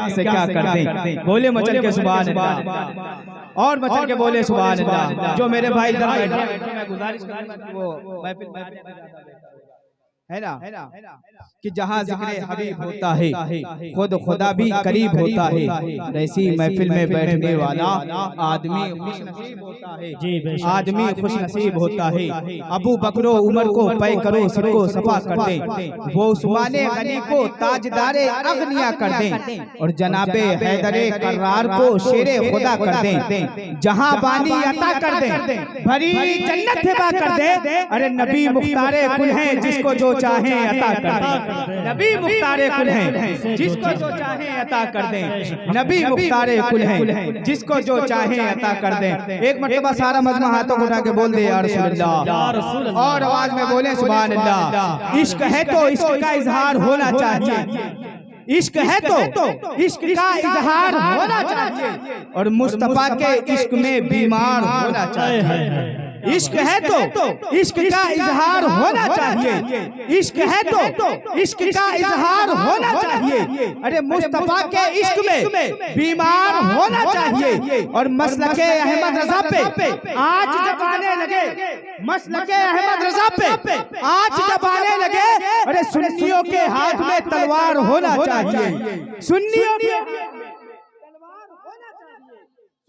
से क्या कर दें, बोले मचल के सुभान अल्लाह और मचल के बोले सुभान अल्लाह। जो मेरे भाई इधर बैठे मैं गुजारिश करूंगा कि वो महफिल है ना कि जहाँ जिक्र हबीब होता है खुद खुदा भी करीब होता है। ऐसी महफिल में बैठने वाला आदमी खुश नसीब होता है, आदमी खुश नसीब होता है। अबू बकरो उमर को पै करो सबको सफा कर दे, वो उस्माने गनी को ताजदारे अगनिया कर दे, और जनाबे हैदरे करार को शेरे खुदा कर दे, जहां बानी अता कर दे, भरी जन्नत हिबा कर दे। अरे नबी मुख्तारे कुल है जिसको जो चाहे अता कर दे, नबी मुख्तारे कुल है जिसको जो चाहे अता कर दे, नबी मुख्तारे कुल है जिसको जो चाहे अता कर दे। एक मर्तबा सारा मजमा हाथों को उठा के बोल दे या रसूल अल्लाह, और आवाज में बोले सुभान अल्लाह। इश्क है तो इश्क का इजहार होना चाहिए, इश्क है तो इश्क का इजहार होना चाहिए, और मुस्तफा के इश्क में बीमार होना चाहिए। इश्क है तो इश्क का इजहार होना चाहिए, इश्क है तो इश्क का इजहार होना चाहिए। अरे मुस्तफा के इश्क में बीमार होना चाहिए। और मसलके अहमद रजा पे आज जब आने लगे, मसलके अहमद रजा पे आज जब आने लगे, अरे सुन्नियों के हाथ में तलवार होना चाहिए,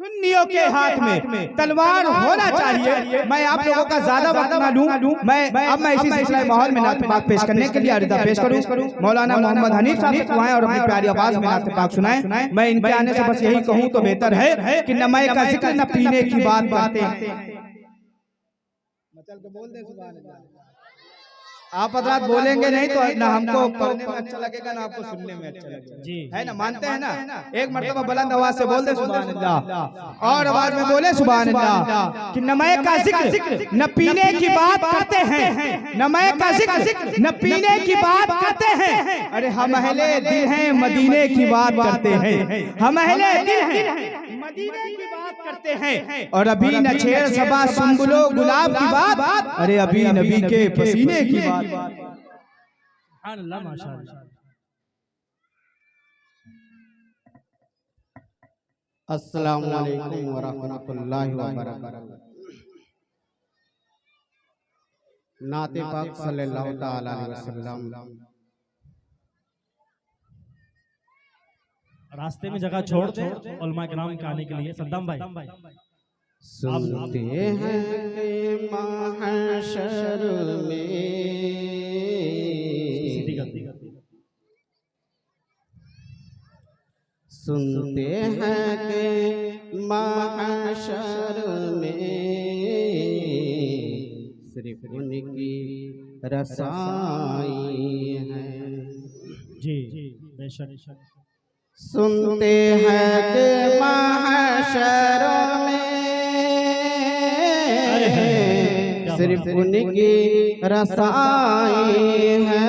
सुन्नियों के हाथ में तलवार होना चाहिए। मैं आप लोगों का ज्यादा वक्त ना लूं, मैं इसी सिलसिले माहौल में नात पाक पेश करने के लिए अर्ज़ा पेश करूं। मौलाना मोहम्मद हनीफ साहब को आए और अपनी प्यारी आवाज में नात पाक सुनाएं। मैं इनके आने से बस यही कहूं तो बेहतर है कि न मय का जिक्र न पीने की बात करते हैं। बोल दे सुभान अल्लाह। आप हज़रात बोलेंगे नहीं तो ना हमको पढ़ने में अच्छा लगेगा ना आपको सुनने में अच्छा लगेगा, है ना? मानते हैं ना? एक मर्तबा बुलंद आवाज से बोल दे सुभान अल्लाह, और आवाज में बोले सुभान अल्लाह कि नमय का जिक्र न पीने की बात करते हैं, नमय का जिक्र न पीने की बात करते हैं। अरे हम अहले दिल हैं मदीने की बात करते हैं, हम अहले दिल हैं मदीने की बात करते हैं। और अभी न छेड़ सबा सुंबुलो गुलाब की बात, अरे अभी नबी के पसीने की बात। अस्सलामु अलैकुम व रहमतुल्लाहि व बरकातहू। नाते पाक सल्लल्लाहु तआला अलैहि वसल्लम। रास्ते में जगह छोड़ दे उलमा किराम के आने के लिए। सद्दाम भाई सुनते हैं कि महशर में, सुनते हैं कि महशर में सिर्फ उनकी रसाई है। जी बेशक। सुनते हैं कि महशर में सिर्फ उनकी रसाई है,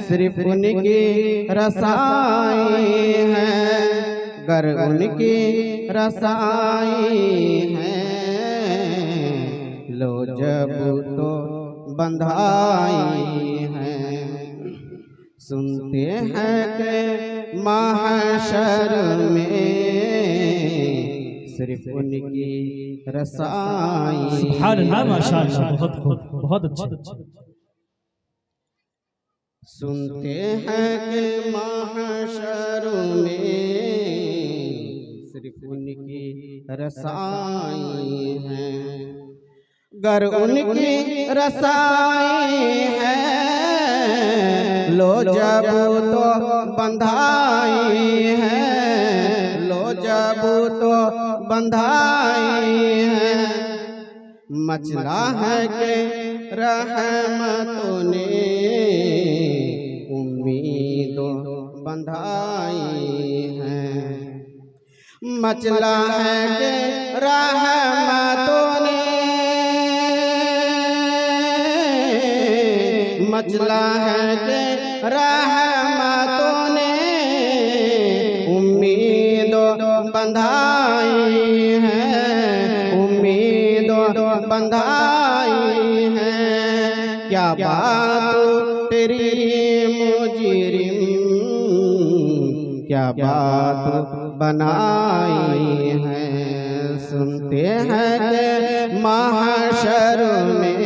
सिर्फ उनकी रसाई है। गर उनकी रसाई है, लो जब तो बंधाई है। सुनते हैं कि महशर में सिर्फ उनकी रसाई। सुभान अल्लाह माशाअल्लाह, बहुत खूब, बहुत अच्छा। सुनते हैं कि महशर में सिर्फ उनकी रसाई है। गर उनकी रसाई है, लो जब तो बंधाई है, लो जब तो बंधाई है। मचला है कि रहमतों ने उम्मीदों बंधाई है। मचला है कि रहमतों ने, मचला है कि रहमतों ने उम्मीदों बंधाई है, उम्मीदों बंधाई है। क्या बात तेरी मुजरिम, क्या बात बनाई है। सुनते हैं कि महशर में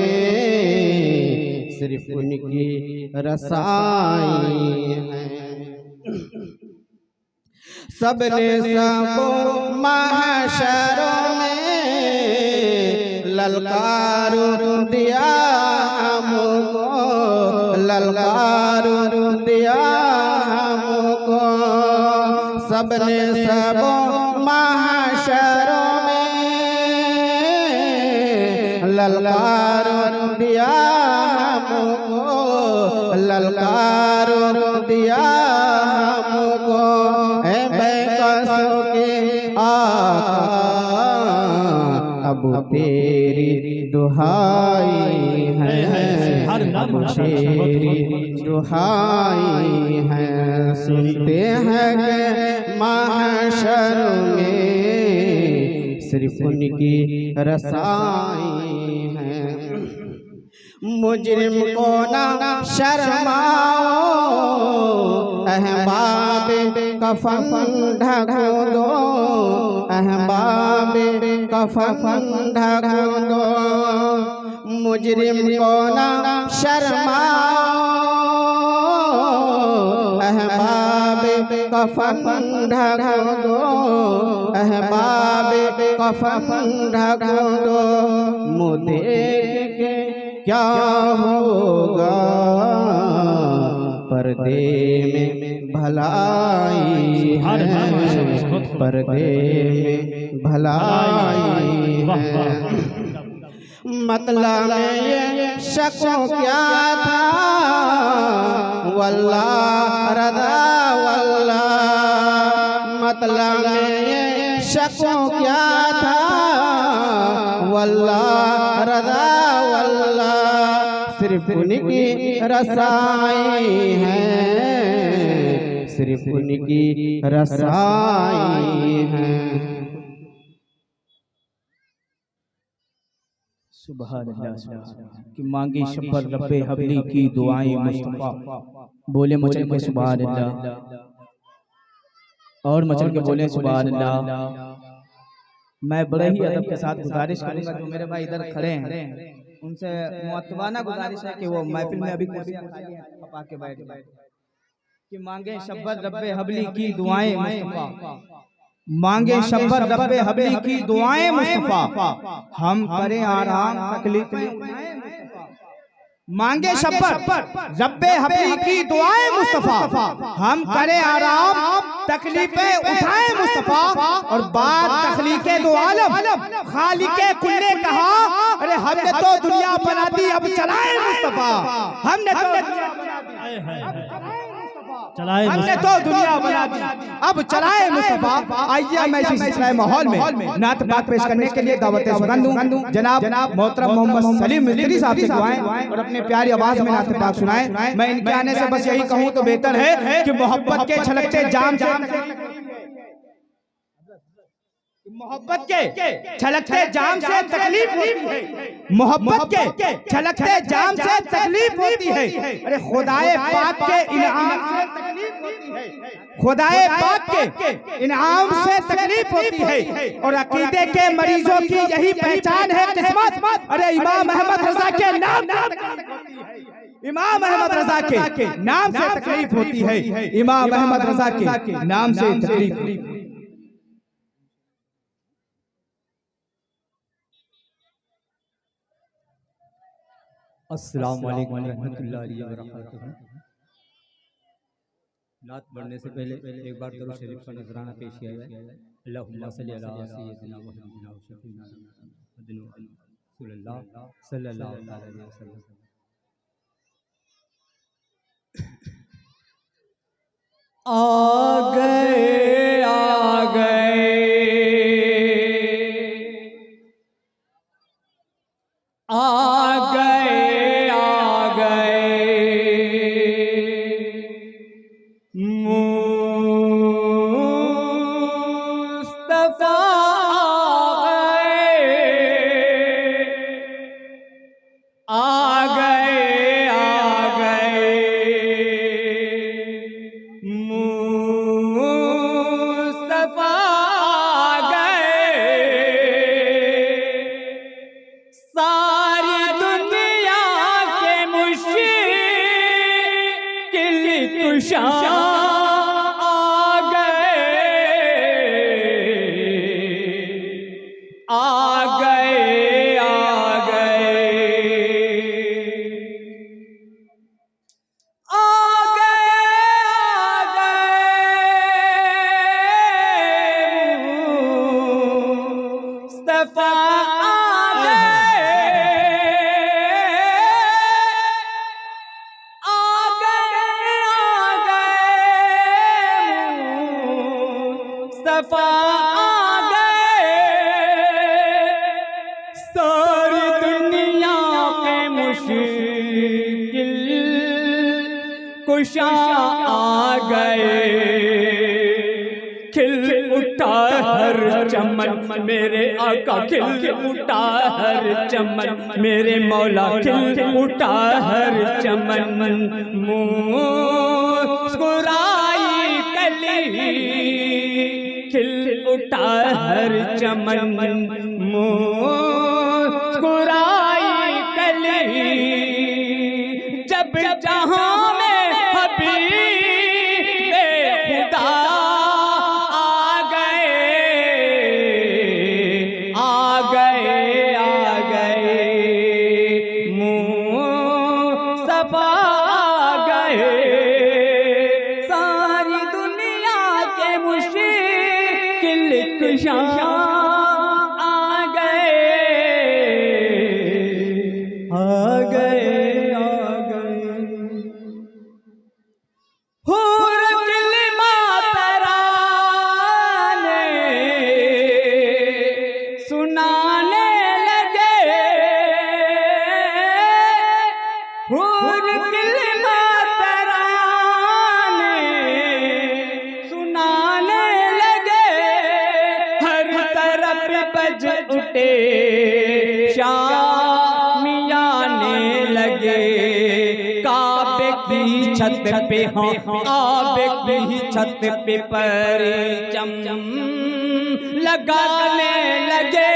सिर्फ उनकी रसाई है। सबने सबो महशर में ललकार दिया हमको, ललकार दिया हमको। सबने सबो महशर में ललकार दिया हमको, ललकार दिया हमको। अब तेरी दुहाई है, अब तेरी दुहाई है। सुनते हैं कि महशर में सिर्फ उनकी रसाई है। मुजरिम को ना शर्माओ, अहबाब कफन ढक दो, अहबाब कफन ढक दो। मुजरिम को ना शर्माओ, अहबाब कफन ढक दो, अहबाब कफन ढक दो। मुँह देख के क्या होगा, पर्दे में भलाई है, पर्दे में भलाई है। मतलब ये शको क्या था, वल्लाह रदा वल्लाह। मतलब ये शको क्या था, वल्लाह रदा वल्लाह। सिर्फ उनकी रसाई है, सिर्फ उनकी रसाई है। सुभान अल्लाह कि मांगी शब्बर रब्बे हबली की दुआएं मुस्तफा। बोले मचल के सुभान अल्लाह, और मचल के बोले सुभान अल्लाह। मैं बड़े ही अदब के साथ गुजारिश करूंगा, जो मेरे भाई इधर खड़े हैं उनसे मुअत्तबाना गुजारिश है कि वो महफिल में अभी कुर्सियां खाली हैं, आप आके बैठ जाए। कि मांगे शब्बर रब्बे हबली की दुआएं मुस्तफा, मांगे शब्बर रब्बे हबली की दुआएं मुस्तफा। हम करें आराम तकलीफें उठाएं मुस्तफा। मांगे शब्बर रब्बे हबली की दुआएं मुस्तफा, हम करें आराम तकलीफें उठाएं मुस्तफा। और बात तखलीके दो आलम खालिके कुल ने कहा, अरे हमने तो दुनिया बना दी अब चलाए मुस्तफा, हमने तो दुनिया बना दी हमने तो दुनिया बना दी अब चलाए मुस्तफा। आइए मैं इसी सिलसिले माहौल में नात पाक पेश करने के लिए दावत सुगंध दूं। जनाब मोहतरम मोहम्मद सलीम मिस्त्री साहब से दुआएं और अपनी प्यारी आवाज में नात पाक सुनाएं। मैं इनके आने से बस यही कहूं तो बेहतर है कि मोहब्बत के छलकते जाम से, मोहब्बत के छलकते जाम से तकलीफ होती है, मोहब्बत के छलकते जाम से तकलीफ होती है। अरे खुदाए पाक के इनाम से तकलीफ होती है, खुदाए पाक के इनाम से तकलीफ होती है। और अकीदे के मरीजों की यही पहचान है किस्मत। अरे इमाम अहमद रजा के नाम से तकलीफ होती है, इमाम अहमद रजा के नाम से तकलीफ होती है, इमाम अहमद रजा के नाम से तकलीफ। अस्सलाम वालेकुम रहमतुल्लाहि व बरकातुहू। नात बढ़ने से पहले एक बार दरूद शरीफ का नजराना पेश किया जाए। अल्लाहुम्मा सल्ली अला सय्यिदिना व हबीबिना व शफीना सल्लल्लाहु अलैहि वसल्लम। आ गए आ गए आ गए आ गए मुस्तफा आ गए आ गए मुस्तफा मुस्तफा आ मुस्तफा आ गए, सारी दुनिया पे मुश्किल कुशा आ गए। खिल उठा हर चमन मेरे आका, खिल उठा हर चमन मेरे मौला, खिल उठा हर चमन। मुस्कुराई कली खिल उठा हर चमन, मुस्कुराई कली। जब जहां में हबीबे खुदा आ गए, आ गए, आ गए, मुस्तफा आ गए। सारी दुनिया के मुश्किल कुशा आ गए, आ गए, आ गए। हूर किलिमा तराने सुनाने लगे, हूर किलिमा तराने सुनाने लगे। हर तरफ बज उठे शामियाने लगे। काबे की छत पे हाँ, काबे की छत पे परचम लगाने लगे।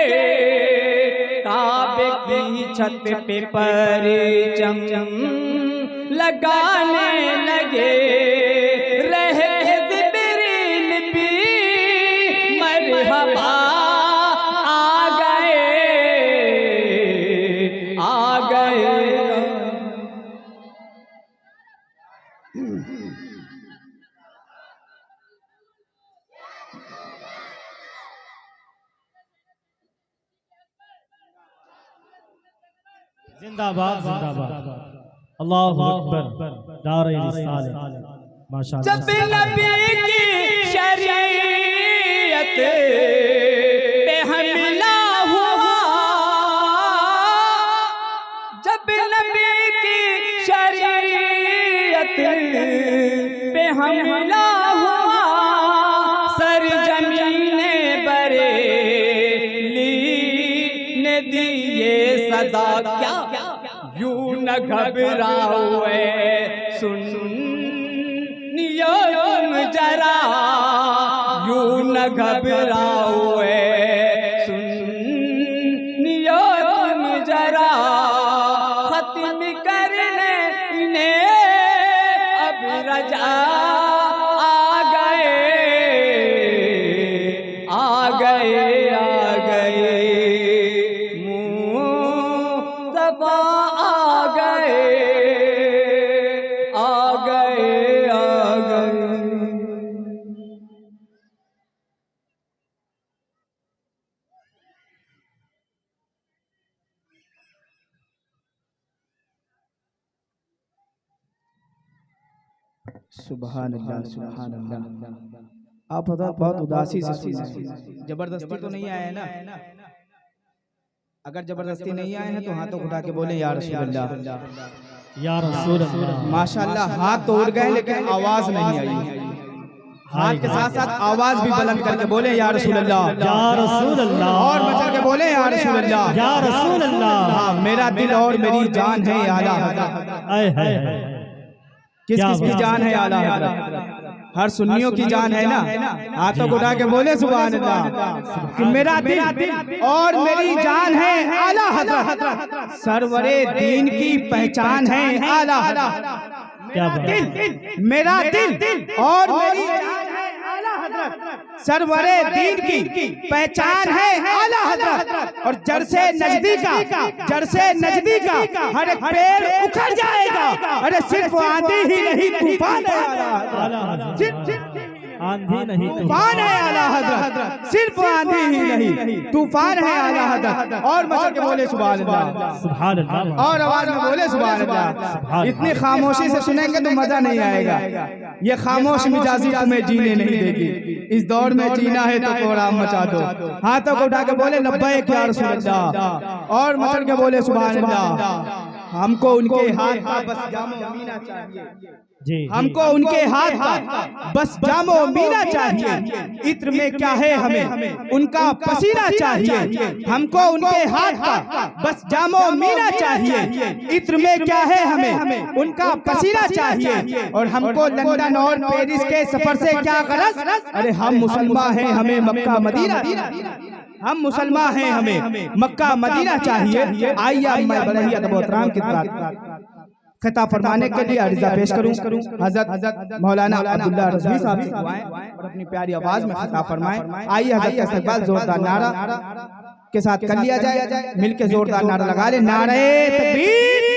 काबे की छत पे परचम लगाने लगे। रह जिब्रील भी मरहबा आ गए, आ गए। जिंदाबाद जिंदाबाद, अल्लाहु अकबर, दारे रिसालत, माशाअल्लाह। जब नबी की शरीयत पे हमला हुआ, जब नबी की शरीयत पे हमला हुआ। सर जमीने बरेली ने दिए सदा, क्या यूं न घबराओ सुनियो तुम जरा, यूं न घबराओ सुनियो तुम जरा। खत्म करने ने अब रजा आ गए, आ गए, आ गए। मुस्तफा आ गए, आ गए, आ गए। सुभान अल्लाह, सुभान अल्लाह। आप बहुत उदासी से सुन रहे हैं, जबरदस्ती तो नहीं आए हैं ना? अगर जबरदस्ती नहीं आए हैं तो हाथों उठा के बोले या रसूल अल्लाह, या रसूल अल्लाह। माशाअल्लाह। हाथ तो उड़ गए लेकिन आवाज नहीं आई। हाथ के साथ साथ आवाज भी बुलंद करके बोले या रसूल अल्लाह, या रसूल अल्लाह। और मचा के बोले या रसूल अल्लाह, या रसूल अल्लाह। हाँ, मेरा दिल और मेरी जान है आला हज़रत। आए है किस किस की जान है आला हज़रत? हर सुन्नियों की जान है ना? हाथों को उठा के बोले सुभान अल्लाह कि मेरा दिल और मेरी जान है आला हज़रत। सरवरे दीन की पहचान है आला हज़रत। मेरा दिल और मेरी जान है आला हज़रत। सरवरे दीन की पहचान है आला हज़रत। और जड़ से नजदी का हर एक पेड़ उखड़ जाएगा। अरे सिर्फ आंधी ही नहीं तूफान है आला हज़रत। आंधी नहीं तूफान है आला हजरत, सिर्फ आंधी ही नहीं तूफान है आला हजरत। और मचल के बोले सुभान अल्लाह, सुभान अल्लाह। और आवाज में बोले सुभान अल्लाह। इतनी खामोशी से सुनेंगे तो मजा नहीं आएगा। ये खामोश मिजाजी तुम्हें जीने नहीं देगी। इस दौर में जीना है तो कोहराम मचा दो। हाथों को उठा के बोले लब्बैक या रसूल अल्लाह, और मचल के बोले सुभान अल्लाह। हमको उनके हाथ का बस जामो मीना चाहिए जी, हमको उनके हाथ का बस जामो मीना चाहिए। इत्र में क्या है हमें उनका पसीना चाहिए। हमको उनके हाथ का बस जामो मीना चाहिए। इत्र में क्या है हमें उनका पसीना चाहिए। और हमको लंदन और पेरिस के सफर से क्या गरज, अरे हम मुसलमान हैं हमें मक्का मदीना, हम मुसलमान हैं हमें मक्का मदीना चाहिए। आइए मैं बड़े ही अदब एहतराम के साथ खिताब फरमाने के लिए अर्ज़ा पेश करूं। हज़रत मौलाना अब्दुल्ला रज़वी साहब से दुआएं और अपनी प्यारी आवाज में खिताब फरमाएं। आइए हज़रत का इस्तकबाल जोरदार नारा के साथ कर लिया जाए। मिलके जोरदार नारा लगा ले, नारे तकबीर।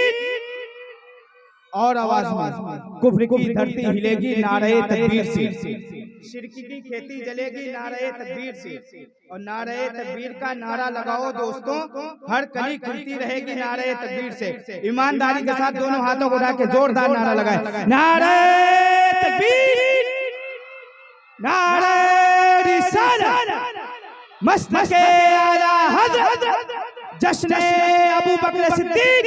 और आवाज में कुफ्र की धरती हिलेगी नारे तकबीर से, शिर्क की खेती जलेगी नारे तकबीर से। और नारे तकबीर का नारा लगाओ दोस्तों, हर कली खुलती रहेगी नारे तकबीर से। ईमानदारी के साथ दोनों हाथों को उठा के जोरदार नारा लगाए, नारे तकबीर, नारे रिसालत, मस्तके आला हज़रत, जश्न अबू बकर सिद्दीक,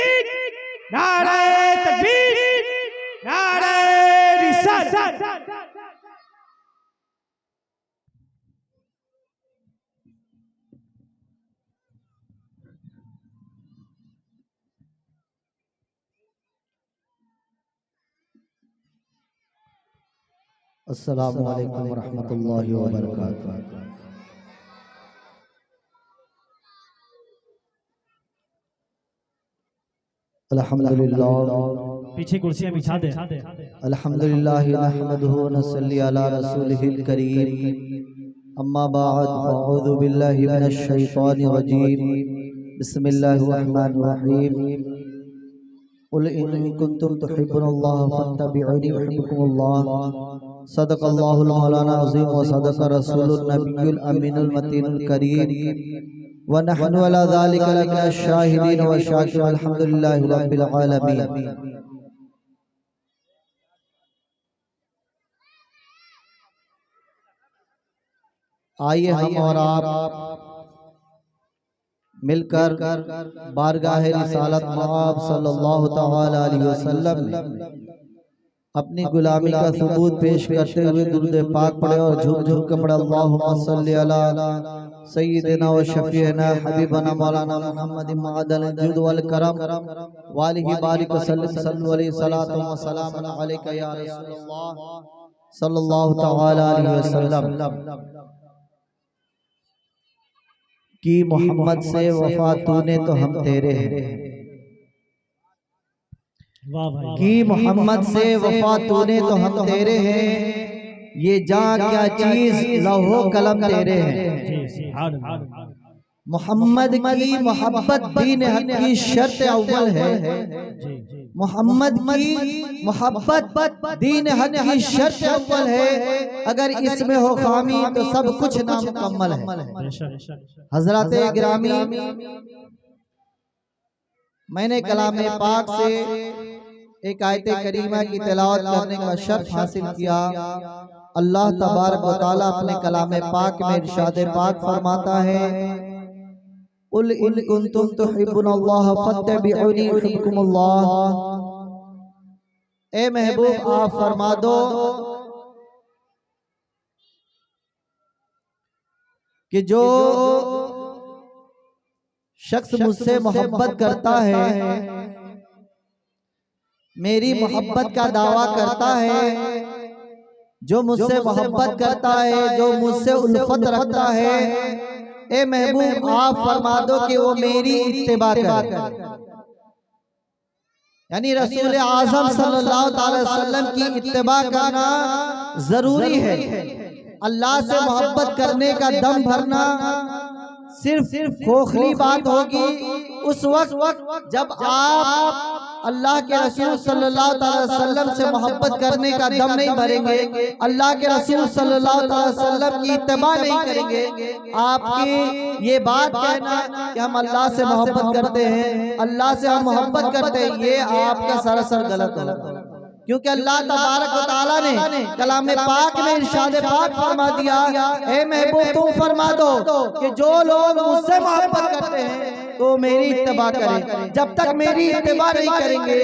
नारे तकबीर, नारे रिसालत। अस्सलामु अलैकुम वरहमतुल्लाहि वबरकातुहू। अल्हम्दुलिल्लाह, पीछे कुर्सियां बिछा दे। अल्हम्दुलिल्लाहि नहमदुहु व नसल्ली अला रसूलिहिल करीम। अम्मा बाद, अऊज़ु बिल्लाहि मिनश शैतानिर रजीम। बिस्मिल्लाहिर रहमानिर रहीम। कुल इन कुंतुम तुहिब्बुनल्लाह फत्तबिऊनी युहिब्बुकुमुल्लाह। सदक़ल्लाहुल मौलाना अज़ीम व सदक़ रसूलुन नबियुल अमीनुल मतीनुल करीम। व नहनु अला ज़ालिका लमिनश शाहिदीन व शाकिरीन। अल्हम्दुलिल्लाहि रब्बिल आलमीन। आइए हम और आप मिलकर बारगाह रिसालत मआब सल्लल्लाहु तआला अलैहि वसल्लम अपनी गुलामी का सबूत पेश करते हुए दुरूद पाक पढ़े और झूम झूम के पढ़े। अल्लाहुम्मा सल्ली अला सय्यिदिना व शफीना हबीबना मौलाना मुहम्मद मअदल जुद वल करम वालिहि बारिक सल्लल्लाहु अलैहि सलातु व सलाम अलैका या रसूलल्लाह सल्लल्लाहु तआला अलैहि वसल्लम। कि मोहम्मद से वफा तूने तो हम तेरे हैं, कि मोहम्मद से वफा तूने तो हम तेरे हैं। ये जान क्या चीज लौहो कलम तेरे हैं। मोहम्मद की मोहब्बत दीन हक की शर्त अव्वल है। मोहम्मद की मोहब्बत दीन हक की शर्त अव्वल है। अगर इसमें हो खामी तो सब कुछ नामुकम्मल है। हजरत गिरामी, मैंने कलाम पाक से एक आयत करीमा की तिलावत करने का शर्फ हासिल किया। अल्लाह तबारक व तआला अपने कलाम पाक में इरशाद पाक फरमाता है, उल इन कुंतुम तुहिब्बुनल्लाह फत्तबिऊनी युहिब्बुकुमुल्लाह। ए महबूब आप फरमा दो कि जो शख्स मुझसे मोहब्बत करता है, मेरी मोहब्बत का दावा करता है, जो मुझसे मोहब्बत करता है, जो मुझसे उल्फत रखता है, ए महबूब आप फरमा दो कि वो मेरी इत्तिबा करे। यानी रसूल आज़म सल्लल्लाहु अलैहि वसल्लम की इत्तिबा करना जरूरी है। अल्लाह से मोहब्बत करने का दम भरना सिर्फ खोखली बात होगी, उस वक्त जब आप अल्लाह के रसूल सल्लल्लाहु अलैहि वसल्लम से मोहब्बत करने का दम नहीं भरेंगे, अल्लाह के रसूल सल्लल्लाहु अलैहि वसल्लम की इत्तिबा नहीं करेंगे, आपकी ये बात कहना कि हम अल्लाह से मोहब्बत करते हैं, अल्लाह से हम मोहब्बत करते हैं, ये आपका सरासर गलत है। क्योंकि अल्लाह तबारक व तआला ने कलाम पाक में इरशाद पाक फरमा दिया, ए महबूब तुम फरमा दो कि जो लोग मुझसे मोहब्बत करते हैं तो मेरी इत्तिबा करें। जब तक मेरी इत्तिबा नहीं करेंगे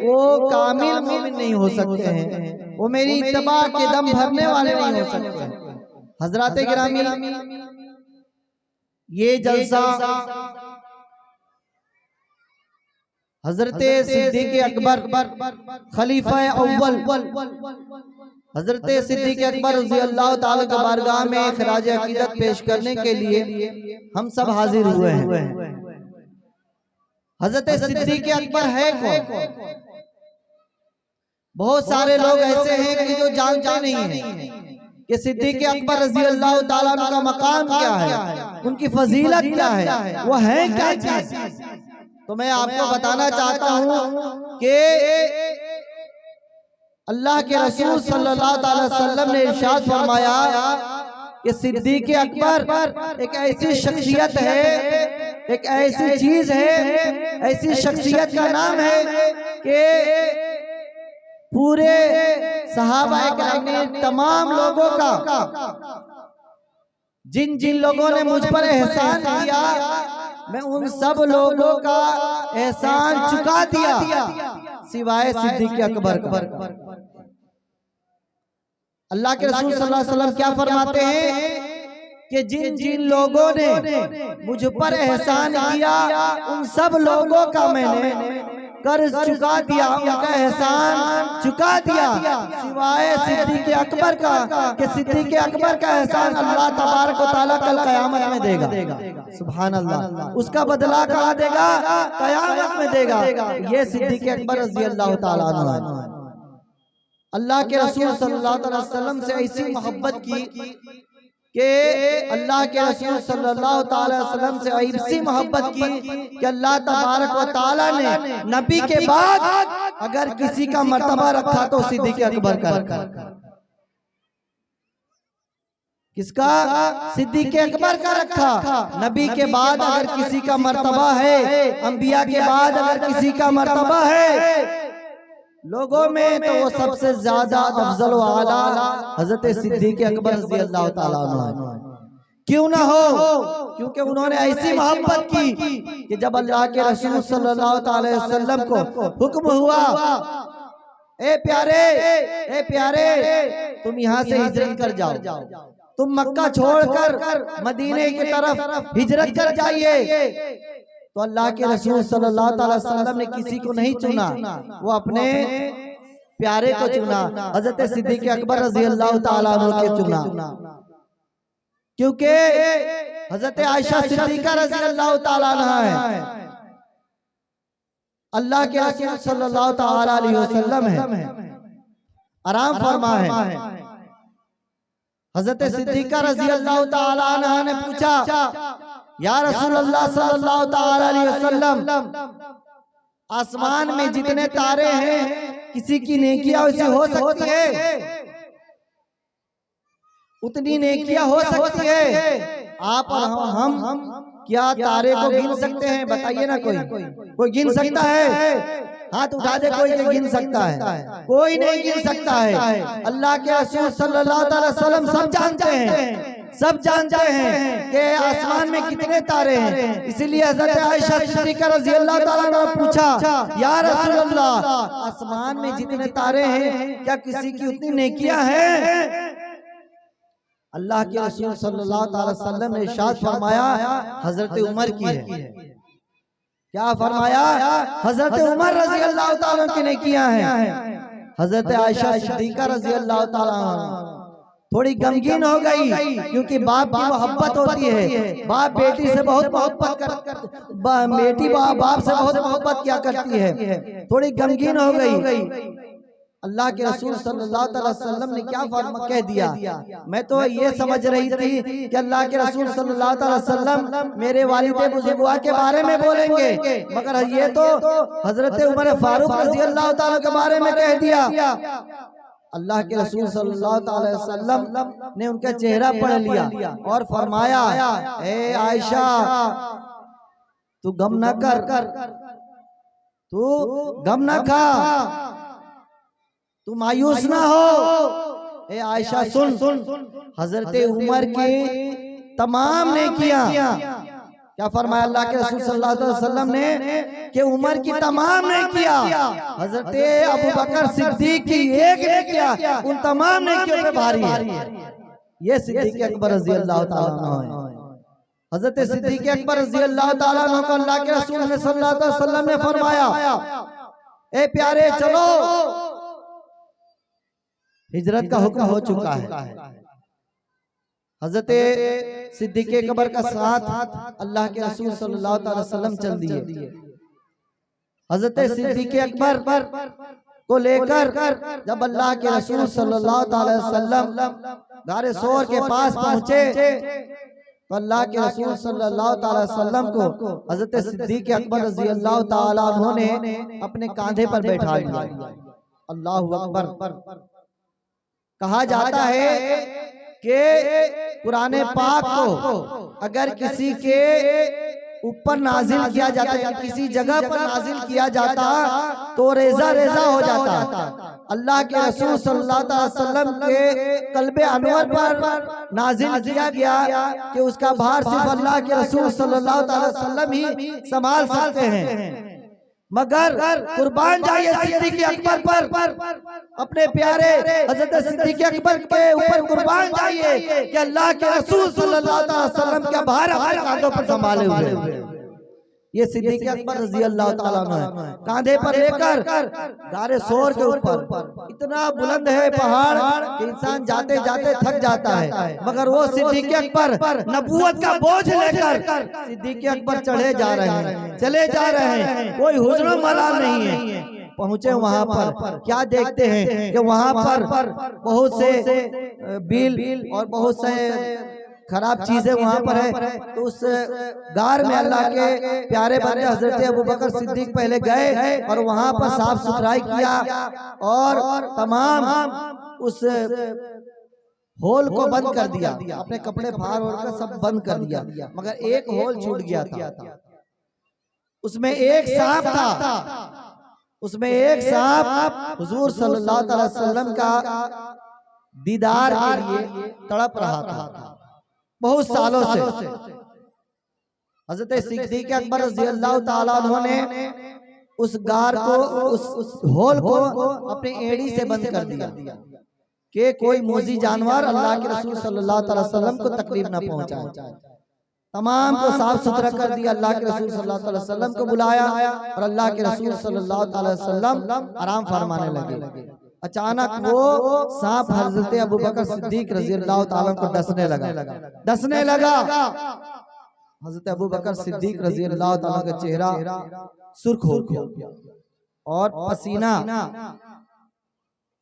वो कामिल मोमिन नहीं हो सकते हैं, वो मेरी इत्तिबा के दम भरने वाले नहीं हो सकते। हजरात गिरामी, ये जलसा हजरत सिद्दीक़ अकबर खलीफा अव्वल हजरत सिद्दीक़ अकबर रज़ी अल्लाह ताला की बारगाह में खराज अकीदत पेश करने के लिए हम सब हाजिर हुए हैं। हजरत सिद्दीक़ अकबर है कौन? बहुत सारे लोग ऐसे हैं कि जो जानते नहीं हैं कि सिद्दीक़ अकबर रज़ी अल्लाह ताला का मकाम क्या है, उनकी फजीलत क्या है, वो है क्या चीज। तो मैं आपको बताना चाहता हूं कि अल्लाह के रसूल सल्लल्लाहु अलैहि वसल्लम ने इरशाद फरमाया कि सिद्दीक़ अकबर एक ऐसी शख्सियत है, एक ऐसी चीज है, ऐसी शख्सियत का नाम है कि पूरे सहाबा किराम ने तमाम लोगों का जिन जिन लोगों ने मुझ पर एहसान किया, मैं उन सब लोगों का एहसान चुका दिया सिवाय सिद्दीक़ अकबर का। अल्लाह के रसूल सल्लल्लाहु अलैहि वसल्लम क्या फरमाते हैं कि जिन जिन लोगों ने मुझ पर एहसान किया उन सब लोगों का मैंने कर्ज चुका दिया, उनका एहसान चुका दिया सिवाय सिद्दीक़ अकबर का, कि सिद्दीक़ अकबर का एहसान अल्लाह तबारक व तआला कल क़यामत में देगा। सुभान अल्लाह, उसका बदला कहाँ देगा? क़यामत में देगा। ये सिद्दीक़ अकबर रज़ी अल्लाह तआला अन्हु है। अल्लाह के रसूल सल्लल्लाहु अलैहि वसल्लम से ऐसी मोहब्बत की कि अल्लाह के रसूल सल्लल्लाहु अलैहि वसल्लम से ऐसी मोहब्बत की कि अल्लाह तबारक व तआला ने नबी के बाद अगर किसी का मर्तबा रखा तो सिद्दीक़ अकबर का रखा। किसका? सिद्दीक़ अकबर का रखा। नबी के बाद अगर किसी का मर्तबा है, अंबिया के बाद अगर किसी का मर्तबा है लोगों में, तो वो सबसे ज्यादा अफजल व आला हजरत सिद्दीक़ अकबर रज़ी अल्लाह ताला अन्हु है। क्यों ना हो? क्योंकि उन्होंने ऐसी मोहब्बत की कि जब अल्लाह के रसूल सल्लल्लाहु अलैहि वसल्लम को हुक्म हुआ, ए प्यारे तुम यहाँ से हिजरत कर जाओ, तुम मक्का छोड़कर मदीने की तरफ हिजरत कर जाइए, तो अल्लाह के रसूल सल्लल्लाहु अलैहि वसल्लम ने किसी को नहीं चुना, वो अपने प्यारे को चुना, हजरत सिद्दीक़ अकबर रज़ी अल्लाह ताला अन्हु के चुना। क्योंकि हजरत आयशा सिद्दीक़ा रज़ी अल्लाह ताला अन्हा है, अल्लाह के रसूल सल्लल्लाहु ताला अलैहि वसल्लम है, आराम फरमा है। हजरत सिद्दीक़ा रज़ी अल्लाह ताला अन्हा ने पूछा, या रसूल अल्लाह सल्लल्लाहु ताला अलैहि वसल्लम, आसमान में जितने तारे हैं किसी की नेकियां वैसी हो सकती है? उतनी नेकियां हो सकती है? आप और हम क्या तारे को गिन सकते हैं? बताइए ना, कोई गिन सकता है? हाथ उठा दे कोई के गिन सकता है? कोई नहीं गिन सकता है। अल्लाह के रसूल सल्लल्लाहु अलैहि वसल्लम सब जानते हैं कि आसमान में कितने तारे हैं। इसीलिए हज़रत आयशा सिद्दीक़ा रज़ी अल्लाह ताला ने पूछा, या रसूल अल्लाह, आसमान में जितने तारे हैं क्या किसी की उतनी नेकियां हैं? अल्लाह के रसूल सल्लल्लाहु अलैहि वसल्लम ने इरशाद फरमाया, हजरत उमर की है। क्या फरमाया? हजरत उमर रज़ी अल्लाह ताला की नेकियां हैं। हजरत आयशा सिद्दीक़ा रज़ी अल्लाह ताला थोड़ी गमगीन हो गई, क्योंकि बाप की मोहब्बत होती है, बाप बेटी से बहुत मोहब्बत बेटी बाप से बहुत मोहब्बत किया करती है। थोड़ी गमगीन हो गई। अल्लाह के रसूल सल्लल्लाहु अलैहि वसल्लम ने क्या कह दिया। मैं तो ये समझ रही थी कि अल्लाह के रसूल सल्लल्लाहु अलैहि वसल्लम मेरे वालिदे बुजुर्गवां के बारे में बोलेंगे, मगर ये तो हजरत उमर फारूक रज़ी अल्लाह ताला के बारे में कह दिया। अल्लाह के रसूल सल्लल्लाहु अलैहि वसल्लम ने उनका चेहरा पढ़ लिया और फरमाया, ए आयशा तू गम न कर, तू गम न खा, तू मायूस ना हो। ए आयशा सुन, हजरत उमर की तमाम नेकियां, क्या फरमाया अल्लाह के रसूल सल्लल्लाहु अलैहि वसल्लम ने कि उमर की तमाम नेकियां हजरत अबू बकर सिद्दीक की एक नेकियां उन तमाम नेकियों पे भारी है। ये सिद्दीक अकबर रज़ी अल्लाह ताला अन्हु है। हजरत सिद्दीक अकबर रज़ी अल्लाह ताला अन्हु को अल्लाह के रसूल सल्लल्लाहु अलैहि वसल्लम ने फरमाया, ए प्यारे चलो, हिजरत का हुक्म हो चुका है। हजरत सिद्दीक अकबर का साथ अल्लाह के रसूल सल्लल्लाहु अलैहि वसल्लम चल दिए। हजरत सिद्दीक अकबर को लेकर जब अल्लाह के रसूल सल्लल्लाहु अलैहि वसल्लम गारे सोर के पास पहुंचे तो अल्लाह के रसूल सल्लल्लाहु अलैहि वसल्लम को हजरत सिद्दीक अकबर रज़ी अल्लाह ताला अन्हु ने अपने कांधे पर बैठा लिया। अल्लाहु अकबर। कहा जाता है कि कुरान पाक को अगर किसी के ऊपर नाजिल किया जाता है, किसी जगह पर नाजिल किया जाता तो रेजा रेजा हो जाता। अल्लाह के रसूल सल्लल्लाहु अलैहि वसल्लम के कल्बे अनवर पर नाजिल किया गया कि उसका भार सिर्फ अल्लाह के रसूल सल्लल्लाहु अलैहि वसल्लम ही संभाल सकते हैं। मगर कुर्बान जाइए सिद्दीक अकबर पर, अपने प्यारे हजरत सिद्दीक अकबर के ऊपर कुर्बान जाइए कि अल्लाह के रसूल सल्लल्लाहु अलैहि वसल्लम का भार अपने कांधों पर संभाले हुए। ये सिद्दीक अकबर रज़ी अल्लाह ताला अन्हु कांधे पर लेकर गारे सोर के ऊपर, इतना बुलंद है पहाड़ कि इंसान जाते जाते थक जाता है, मगर वो सिद्दीक अकबर नबूवत का बोझ लेकर सिद्दीक अकबर चढ़े जा रहे हैं, चले जा रहे हैं, कोई हुज़्न मलाल नहीं है। पहुंचे वहां पर क्या देखते हैं कि वहां पर बहुत से बिल और बहुत से खराब चीजें वहां पर है। तो उस गार में अल्लाह के प्यारे बंदे हजरत अबू बकर सिद्दीक पहले गए और वहां पर साफ सुथराई किया और तमाम उस होल को बंद कर दिया, अपने कपड़े फाड़ कर सब बंद कर दिया, मगर एक होल छूट गया था। उसमें एक सांप था, उसमें एक सांप हुजूर सल्लल्लाहु अलैहि वसल्लम का दीदार के लिए तड़प रहा था बहुत सालों से। हजरत सिद्दीक अकबर रज़ी अल्लाह ताला अन्हु ने उस गार को, उस होल को अपनी एड़ी से बंद कर दिया कि कोई मोजी जानवर अल्लाह के रसूल सल्लल्लाहु अलैहि वसल्लम को तकलीफ न पहुंचाए। तमाम को साफ सुथरा कर दिया। अल्लाह के रसूल सल्लल्लाहु अलैहि वसल्लम को बुलाया और अल्लाह के रसूल सल्लल्लाहु अलैहि वसल्लम आराम फरमाने लगे। अचानक वो सांप हजरत अबू बकर सिद्दीक रज़ी अल्लाह ताला को डसने लगा। हजरत अबू बकर सिद्दीक रज़ी अल्लाह ताला का चेहरा सुर्ख हो गया और पसीना,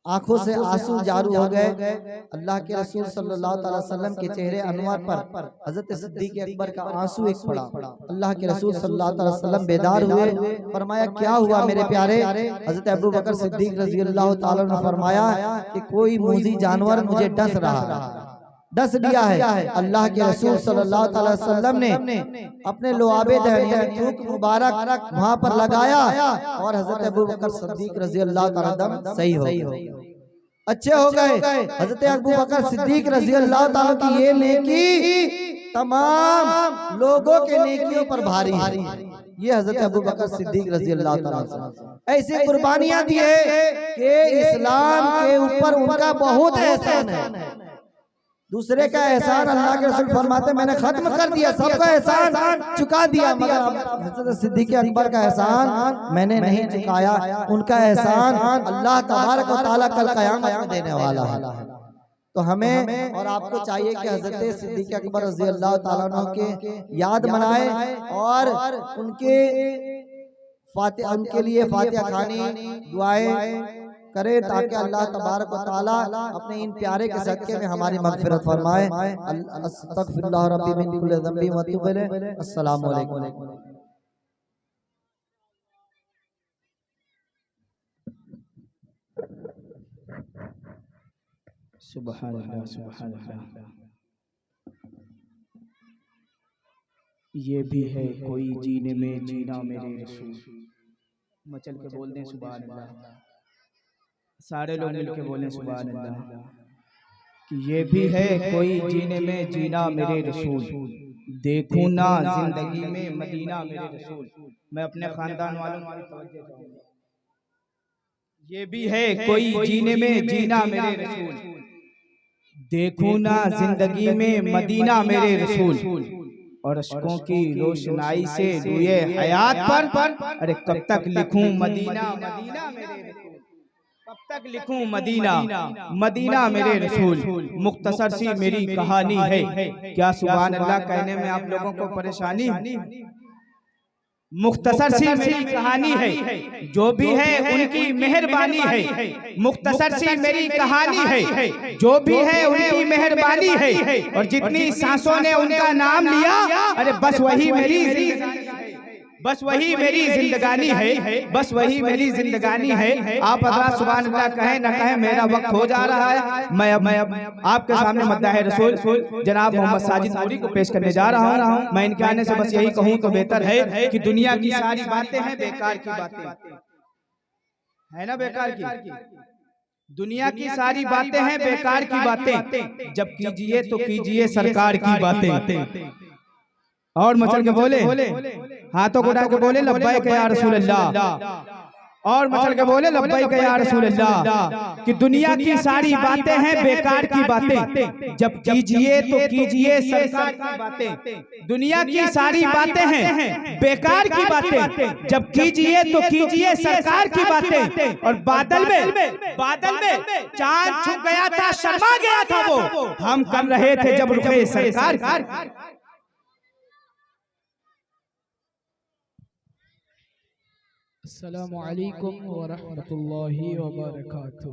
आंखों से आंसू जारू हो गए। अल्लाह के रसूल सल्लल्लाहु अलैहि वसल्लम के चेहरे अनवर पर हजरत सिद्दीक अकबर का आंसू एक पड़ा। अल्लाह के रसूल सल्लल्लाहु अलैहि वसल्लम बेदार हुए, फरमाया क्या हुआ मेरे प्यारे। हजरत अबू बकर सिद्दीक रज़ी अल्लाह ताला ने फरमाया कि कोई मूजी जानवर मुझे डस दिया है। अल्लाह के रसूल सल्लल्लाहु अलैहि वसल्लम ने अपने लुआबे दहन यानी थूक मुबारक वहां पर लगाया और हजरत अबू बकर सिद्दीक रज़ी अल्लाह ताला दम सही हो गए, अच्छे हो गए। हजरत अबू बकर सिद्दीक रज़ी अल्लाह ताला की ये नेकी तमाम लोगों के नेकियों पर भारी है। ये हजरत अबू बकर सिद्दीक रज़ी अल्लाह ताला ऐसी कुर्बानियां दी है कि इस्लाम के ऊपर उनका बहुत एहसान है। दूसरे का एहसान अल्लाह के रसूल फरमाते मैंने खत्म कर दिया, सबका एहसान चुका दिया, मगर हज़रत सिद्दीक अकबर का एहसान मैंने नहीं चुकाया। उनका एहसान अल्लाह तबारक व तआला कल क़यामत में देने वाला है। तो हमें और आपको चाहिए कि हज़रत सिद्दीक अकबर रज़ी अल्लाह ताला अन्हु के याद मनाए और उनके लिए फातिहा खानी, दुआएं करे ताकि अल्लाह तबारक व तआला अपने इन प्यारे के सदके में हमारी मगफिरत फरमाए। अस्तगफिरुल्लाह रब्बी मिन कुल्लि ज़ंबी व अतूबु इलैह। अस्सलामु अलैकुम। सुभान अल्लाह, सुभान अल्लाह। ये भी है कोई जीने में जीना मेरे रसूल। मचल के बोल दें सुभान अल्लाह, सारे लोग मिल के बोलें सुभान अल्लाह। कि ये भी है कोई जीने में जीना मेरे रसूल, देखूं ना जिंदगी में मदीना मेरे रसूल। मैं अपने खानदान वालों की तवज्जो चाहूंगा। ये भी है कोई जीने में जीना मेरे रसूल, देखूं ना जिंदगी में मदीना मेरे रसूल। और अशकों की रोशनाई से रुए हयात पर अरे कब तक लिखूं मदीना मदीना मेरे रसूल, कब तक लिखूं मदीना मदीना मेरे रसूल। मुख्तसर सी मेरी कहानी है, क्या सुभान अल्लाह कहने में आप लोगों को परेशानी? मुख्तसर सी मेरी कहानी है, जो भी है उनकी मेहरबानी है। मुख्तसर सी मेरी कहानी है, जो भी है उनकी मेहरबानी है। और जितनी सांसों ने उनका नाम लिया, अरे बस वही मेरी बस वही मेरी जिंदगानी है, बस वही मेरी जिंदगानी है। आप हज़रात सुभान अल्लाह कहें न कहें, मेरा वक्त हो जा रहा है। मैं अब आपके सामने मद्दाह रसूल जनाब मोहम्मद साजिद नूरी को पेश करने जा रहा हूँ। मैं इनके आने से बस यही कहूँ तो बेहतर है कि दुनिया की सारी बातें हैं बेकार की बातें है ना, बेकार की दुनिया की सारी बातें हैं बेकार की बातें, जब कीजिए तो कीजिए सरकार की बातें। और मचल के बोले, हाथों को उठा के बोले लब्बैक या रसूल अल्लाह। और मचल के बोले लब्बैक या रसूल अल्लाह। कि दुनिया की सारी बातें हैं बेकार की बातें, जब कीजिए तो कीजिए सरकार की बातें। दुनिया की सारी बातें हैं बेकार की बातें, जब कीजिए तो कीजिए सरकार की बातें। और बादल में चांद छुप गया था, शर्मा गया था वो, हम कर रहे थे जब रुखे सरकार। अस्सलामु अलैकुम व रहमतुल्लाहि व बरकातुहू।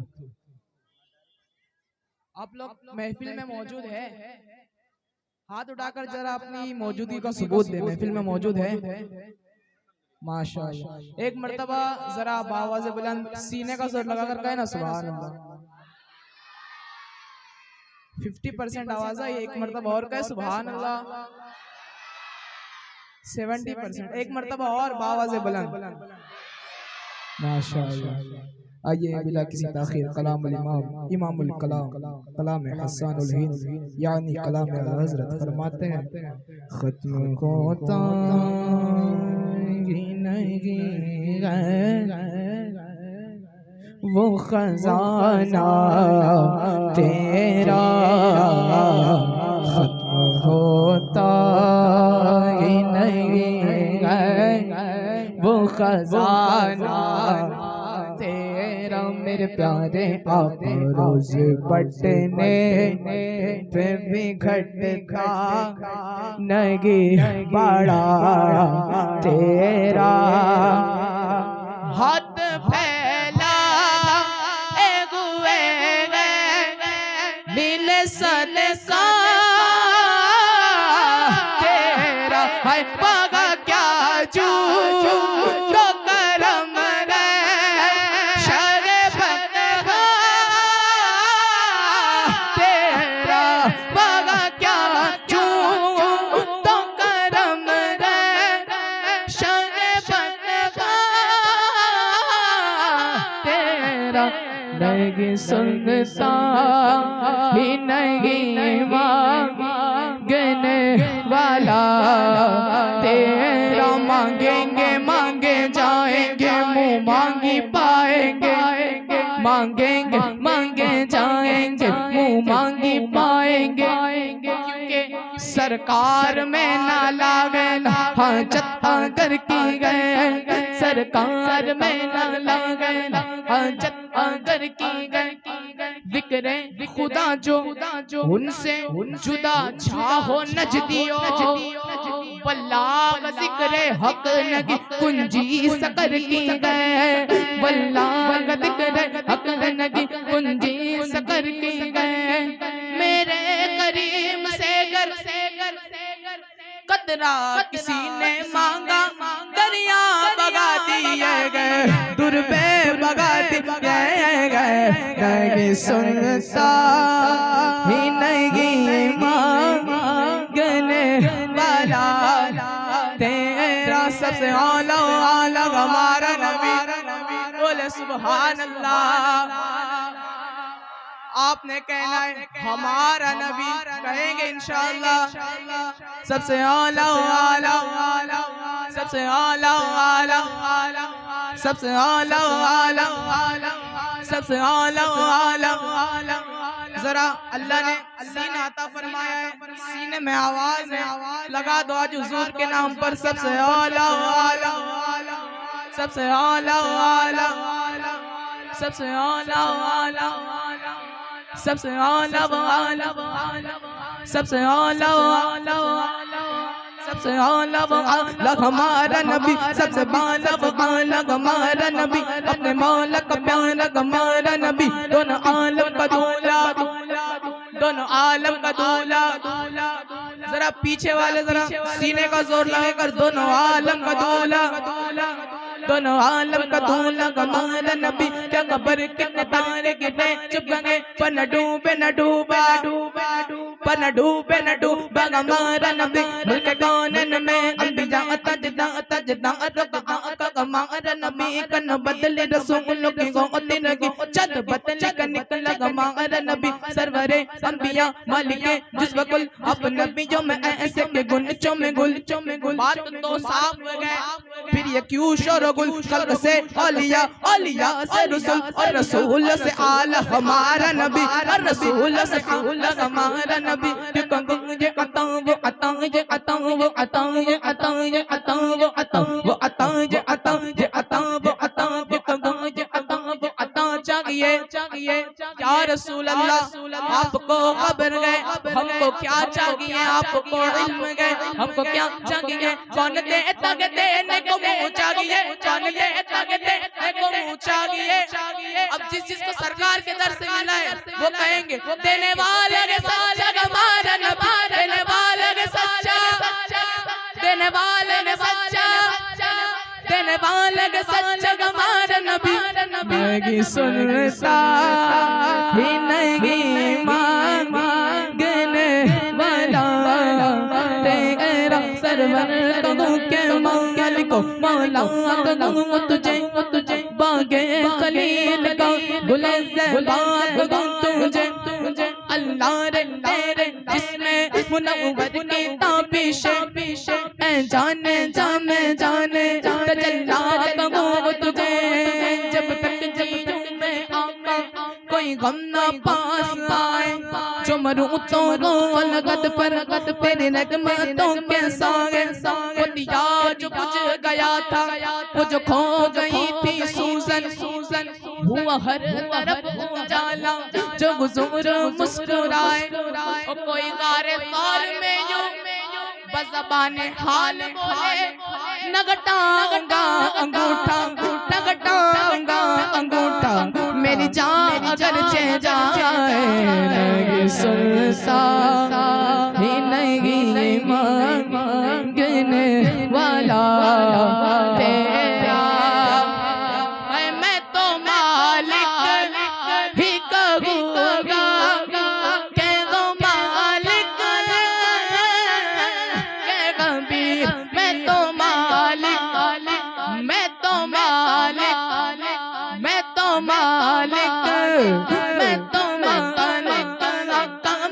आप लोग महफिल में मौजूद है, हाथ उठाकर जरा अपनी मौजूदगी का सबूत दे। महफिल में मौजूद है, माशाअल्लाह। एक मर्तबा जरा आवाज़ बुलंद सीने का जोर लगाकर कहे ना सुभान अल्लाह। 50% आवाज़ आई, एक मर्तबा और कहे सुभान अल्लाह। 70%, एक मर्तबा और आवाज़ बुलंद माशाअल्लाह। आइए बिला किसी ताखीर कलामुल इमाम इमामुल कलाम कलाम हसनुल हिंद यानी कलाम आला हज़रत फरमाते हैं, खत्म होता ही नहीं वो खजाना तेरा, खत्म होता ही नहीं वो खजाना तेरा। मेरे प्यारे आप रोज पटने पे भी घटका नहीं बड़ा तेरा। हाथ फैला हुए दिल सदका तेरा, है पागा क्या जू तो करम रे शरबत तेरा, पागा क्या जू तो करम रे शरबत तेरा। नहीं सुनता ही नहीं मांगने वाला तेरा। मांगेंगे मांगे जाएंगे, मुँह मांगी पाएंगे। मांगेंगे मांगे जाएंगे, मुँह मांगी पाएंगे। क्योंकि सरकार में ना लागे ना हाजत अगर की गए, सरकार में ना लागे ना हाजत अगर की गए। जिक्र खुदा जो उनसे जुदा चाहो नजदियो, वल्लाह का जिक्र हक नगी कुंजी सकर की गए, वल्लाह का जिक्र हक नगी कुंजी सकर की गए। मेरे करीम से गर कतरा किसी ने मांगा, दरिया बगा दिए गए, दुर्बे बगा दिए गए। सुनता ही नहीं मांगने वाला तेरा सबसे आला आला हमारा नबी, बोले सुभान अल्लाह। आपने कहना है हमारा नबी, कहेंगे इंशाअल्लाह। सबसे आला आला, सबसे आला आला, सबसे आला आला, सबसे आला आला। जरा अल्लाह ने सीना अता फरमाया है, सीने में आवाज है, लगा दो आज हुजूर के नाम पर। सबसे आला आला, सबसे आला आला, सबसे आला आला, सबसे आला वाला, सबसे आला वाला, सबसे आला वाला हमारा नबी, सबसे बाला वाला हमारा नबी, अपने मौला का प्यारा हमारा नबी, दोनों आलम का दूल्हा, दोनों आलम का दूल्हा। जरा पीछे वाले जरा सीने का जोर लगाकर, दोनों आलम का दूल्हा, दोनों आलम का दूल्हा हमारा नबी। क्या खबर कितने तारे गिरे चुप गए, पर न डूबे न डूबा, पर न डूबे न डूबा हमारा नबी। मुल्क कौनन में अंबिया तजदा तजदा का हमारा नबी, कन बदले रसूलों की गोती लगी, चद बदले का निकला हमारा नबी। सरवरे अंबिया मालिके जिस वकुल, अब नबियों में ऐसे के गुण चोमे गुल, बात तो साफ है, फिर ये क्यों शोर गुल। खल्क से औलिया, औलिया से रसूल, और रसूल से आला हमारा नबी, और रसूल से आला हमारा नबी। ये अता वो अता, ये अता वो अता, ये अता ये अता वो अता, वो अता ये अता, ये अता वो अता, ये अता वो अता चाहिए। क्या रसूल अल्लाह आपको खबर गए, हमको क्या चाहिए, आपको इल्म गए, हमको क्या चाहिए। कौन देता के देने को मुँह चाहिए, कौन देता के देने को मुँह चाहिए। अब जिस चीज को सरकार के दर से मिला है वो कहेंगे देने वाले के सच्चा हमारा नबी, देने वाले के सच्चा, देने वाले के सच्चा, देने वाले के सच्चा हमारा नबी। नहीं सुनता ही नहीं मांगने वाला तेरा सरवर कहूँ के मंगल को, मौला कहूँ तुझे बागे खलील का गुले ज़ेबात कहूँ तुझे। अल्लाह रे तेरे जिसमें मुनव्वर की ताबिश, जाने जाने जाने तजल्ला कहूँ तुझे। जब तक जी में आका कोई गम ना पास आए, जो मरूं तो रो लगत पर तेरे नगमतों के सागे। वो दिया जो बुझ गया था, वो जो खो गई थी सूजन, हुआ हर तरफ उजाला, जो गुजूर मुस्कुराए। और कोई गारे कार में यूं बज़बाने हाल बोले, नगटाऊंगा अंगूठा, नगटाऊंगा अंगूठा, मेरी जान अगर चे जाए। नहीं सुनता ही नहीं मांगने वाला तेरा, मैं तो मालिक ही कहूँगा, कह दो मालिक के कबीर। मैं तो मालिक, मैं तो मालिक, मैं तो मालिक, मैं तो मालिक,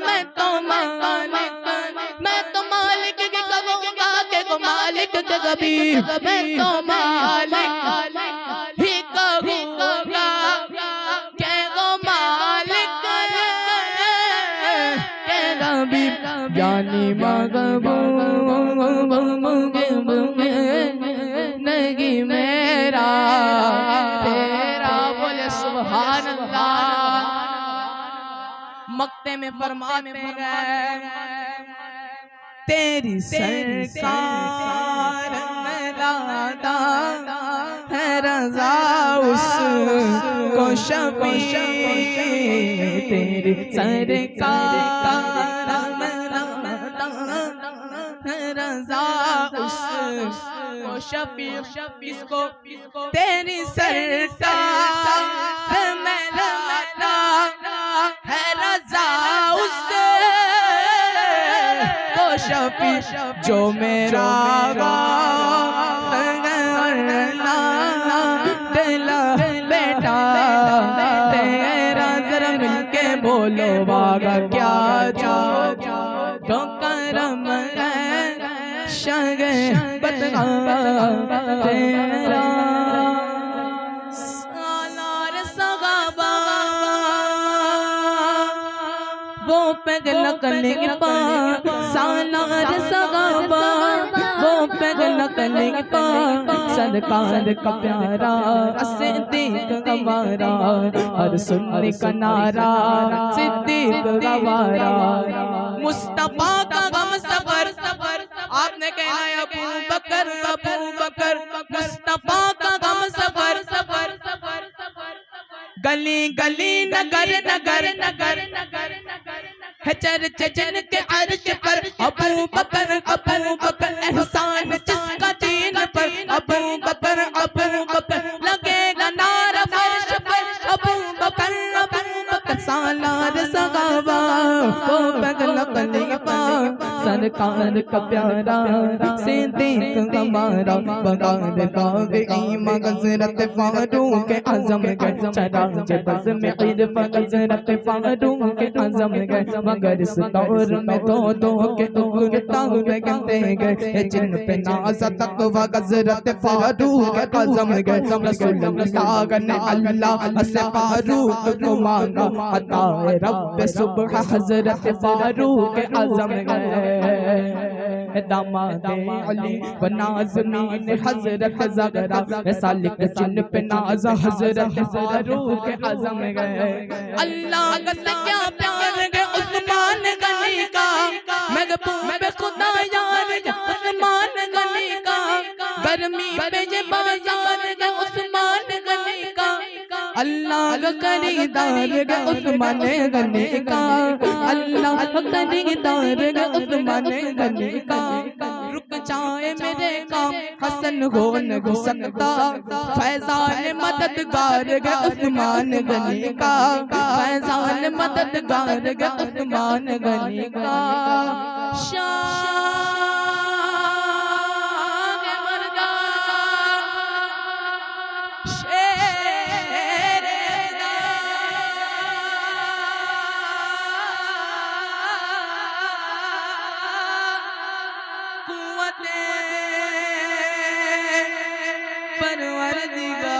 मैं तो मालिक, मैं तो मालिक की कहूँगा के को मालिक के कबीर। मैं तो मालिक ही कहूँगा के को मालिक के कबीर। ज्ञानी नहीं मेरा तेरा, बोले सुभान अल्लाह। मक्ते में फरमाते गए तेरी सरकार लादा है रजा उसको शफी तेरी सरकार रजा उसको शफी किसको तेरी सरकार में लादा है रजा उसको शफी जो मेरा दिला बेटा तेरा जरा मिलके बोलो वागा क्या जो करम शग बता तेरा सालार सगाबा वो पगल कलेंगे पा सालार सगाबा वो पगल कलेंगे पा सरकार का प्यारा सिद्दीक गवारा और सुनने का नारा सिद्दीक गवारा मुस्तफा का गम सफर आपने कहना है अबू बकर मुस्तफा का गम सफर गली गली नगर है चर्चा जन के अर्श पर अबू बकर एहसान जिसका दीन पर अबू बकर लगेगा नारा फर्श पर अबू बकर सालार सगावा को पगल कलेबा सरकार का प्यारा सिद्दीक हमारा बगाद बाग ईमा हज़रत फारूक आज़म गए चराग बज़ में इरफ़ा हज़रत फारूक आज़म गए मगर इस दौर में दो के ताब गिनते गए जिन पे नाज़ तक़वा हज़रत फारूक आज़म गए रसूलुल्लाह ने अल्लाह से फारूक को मांगा अता रब सुबह हज़रत फारूक आज़म गए दामाद अली व नाज़नीन हज़रत ज़हरा सालिक जिन पे नाज़ हज़रत फारूक आज़म गए अल्लाह का क्या प्यार गए उस्मान गनी का महबूब खुदा यार उस्मान गनी का गर्मी पे ये बाजार गए उस्मान गनी का अल्लाह का खरीदार गए उस्मान गनी का अल्लाह का खरीदार गए उस्मान गनी का रुक जाए मेरे काम हसन हो नहीं सकता फैजान मददगार गए उस्मान गनी का फैजान मददगार गए उस्मान गनी का शाह मर्दा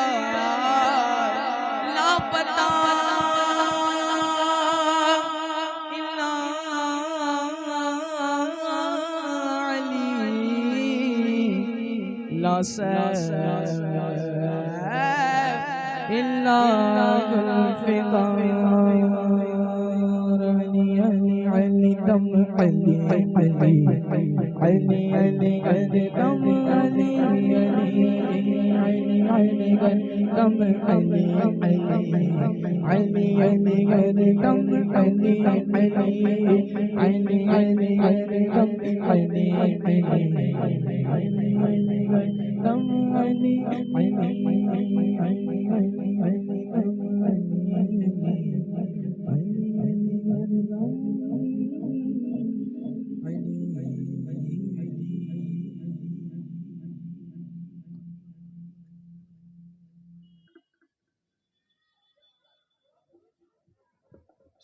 परवरदिगार लापता इल्ला अली ला सैफ इल्ला गुल्फ़िकार अली दम अली दम अली दम अली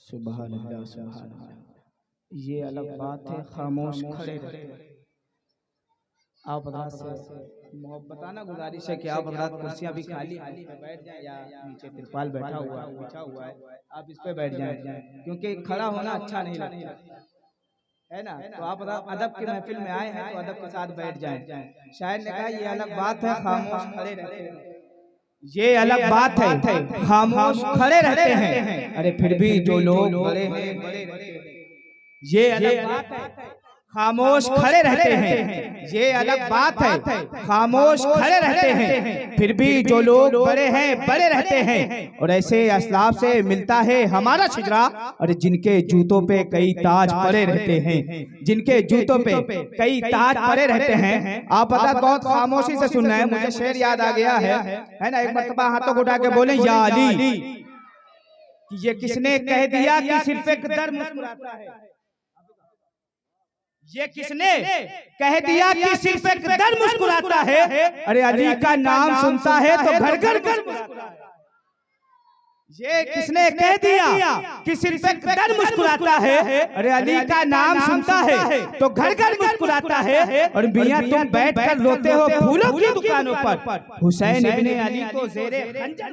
सुभान अल्लाह सुभान अल्लाह। ये अलग बात है खामोश खड़े रहते हैं। आप हज़रात से मोहब्बताना गुजारिश है कि आप हज़रात कुर्सियां भी खाली पे बैठ जाएं या नीचे तिरपाल बैठा हुआ बिछा हुआ है आप इस पे बैठ जाएं क्योंकि खड़ा होना अच्छा नहीं लगता है ना। तो आप अदब की महफिल में आए हैं तो अदब के साथ बैठ जाएं। शायर ने कहा ये अलग बात है खामोश खड़े रहते हैं, ये अलग बात है खामोश खड़े रहते हैं, अरे फिर भी जो लोग बड़े हैं ये अलग बात है खामोश खड़े रहते हैं, ये अलग बात है। खामोश खड़े रहते हैं, फिर भी जो लोग बड़े हैं बड़े रहते हैं। और ऐसे असलाफ से मिलता है हमारा शिजरा, और जिनके जूतों पे कई ताज पड़े रहते हैं, जिनके जूतों पे कई ताज पड़े रहते हैं। आप पता बहुत खामोशी से सुनना है, मुझे शेर याद आ गया है ना। एक मरतबा हाथों को उठा के बोले, या अली, ये किसने कह दिया कि सिर्फ एक दर मुस्कुराता है? ये किसने कह दिया कि सिर्फ एक दर मुस्कुराता है? अरे अली का नाम सुनता है तो घर घर घर मुस्कुराता है। ये किसने कह दिया कि सिर्फ एक दर मुस्कुराता है? अरे अली का नाम सुनता है तो घर घर मुस्कुराता है। और मियां तुम बैठ कर रोते हो फूलों की दुकानों पर, हुसैन इब्ने अली को ज़ेरे खंजर,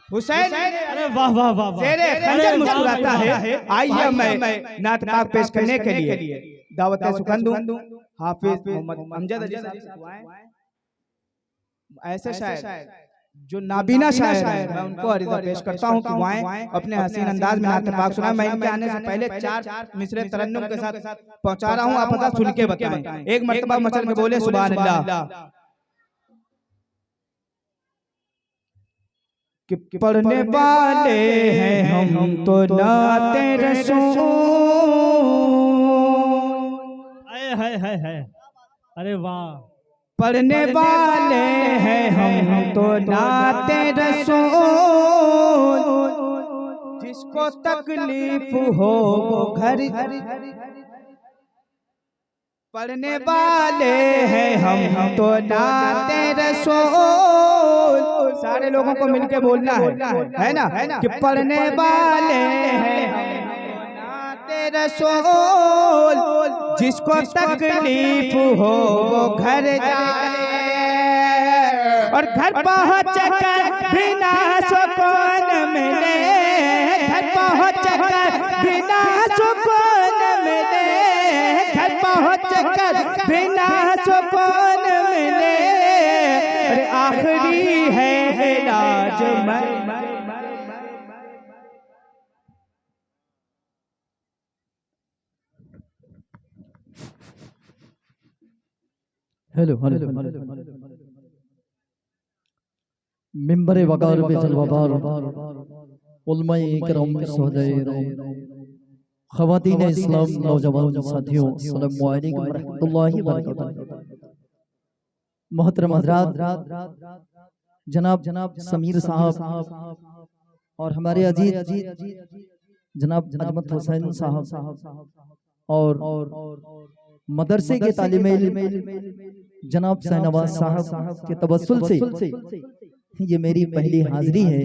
हुसैन अरे वाह वाह वाह वाह, ज़ेरे खंजर मुस्कुराता है। आइए मैं नात पाक पेश करने के लिए दावत सुखन दूं हाफिज मोहम्मद अमजद अली साहब से दुआएं। ऐसे शायर जो नाबीना शायर हैं, मैं उनको अर्ज़ पेश करता हूं कि दुआएं अपने हसीन अंदाज में नात पाक सुनाएं। मैं इनके आने से पहले 4 मिसरे तरन्नुम के साथ पहुंचा रहा हूं, आप पता सुन के बताएं। एक मर्तबा मचल के बोले सुभान अल्लाह। कि पढ़ने वाले हैं हम तो नाते रसूल, है। अरे वाह, पढ़ने वाले हैं हम तो नाते रसूल, जिसको तकलीफ हो वो घर, पढ़ने वाले हैं हम तो नाते रसूल। सारे लोगों को मिलके बोलना है ना, कि पढ़ने वाले हैं हम तो नाते रसूल, जिसको तकलीफ हो वो घर जाए, और घर पहुँच कर बिना सुकून मिले, घर पहुँच कर बिना सुकून मिले, घर पहुँच कर बिना सुकून मिले। अरे आखिरी है इलाज हेलो मिंबरे वकार पे जलवाबार उलमाए इकराम सहदाए ख़वातीन इस्लाम नौजवान साथियों अस्सलामु अलैकुम रहमतुल्लाहि व बरकातहू। मोहतरम हज़रात, जनाब समीर साहब और हमारे अजीज जनाब अजमत हुसैन साहब और मदरसे के तालिबे इल्म जनाब शाहनवाज साहब के तवस्सुल से ये मेरी पहली हाजिरी है।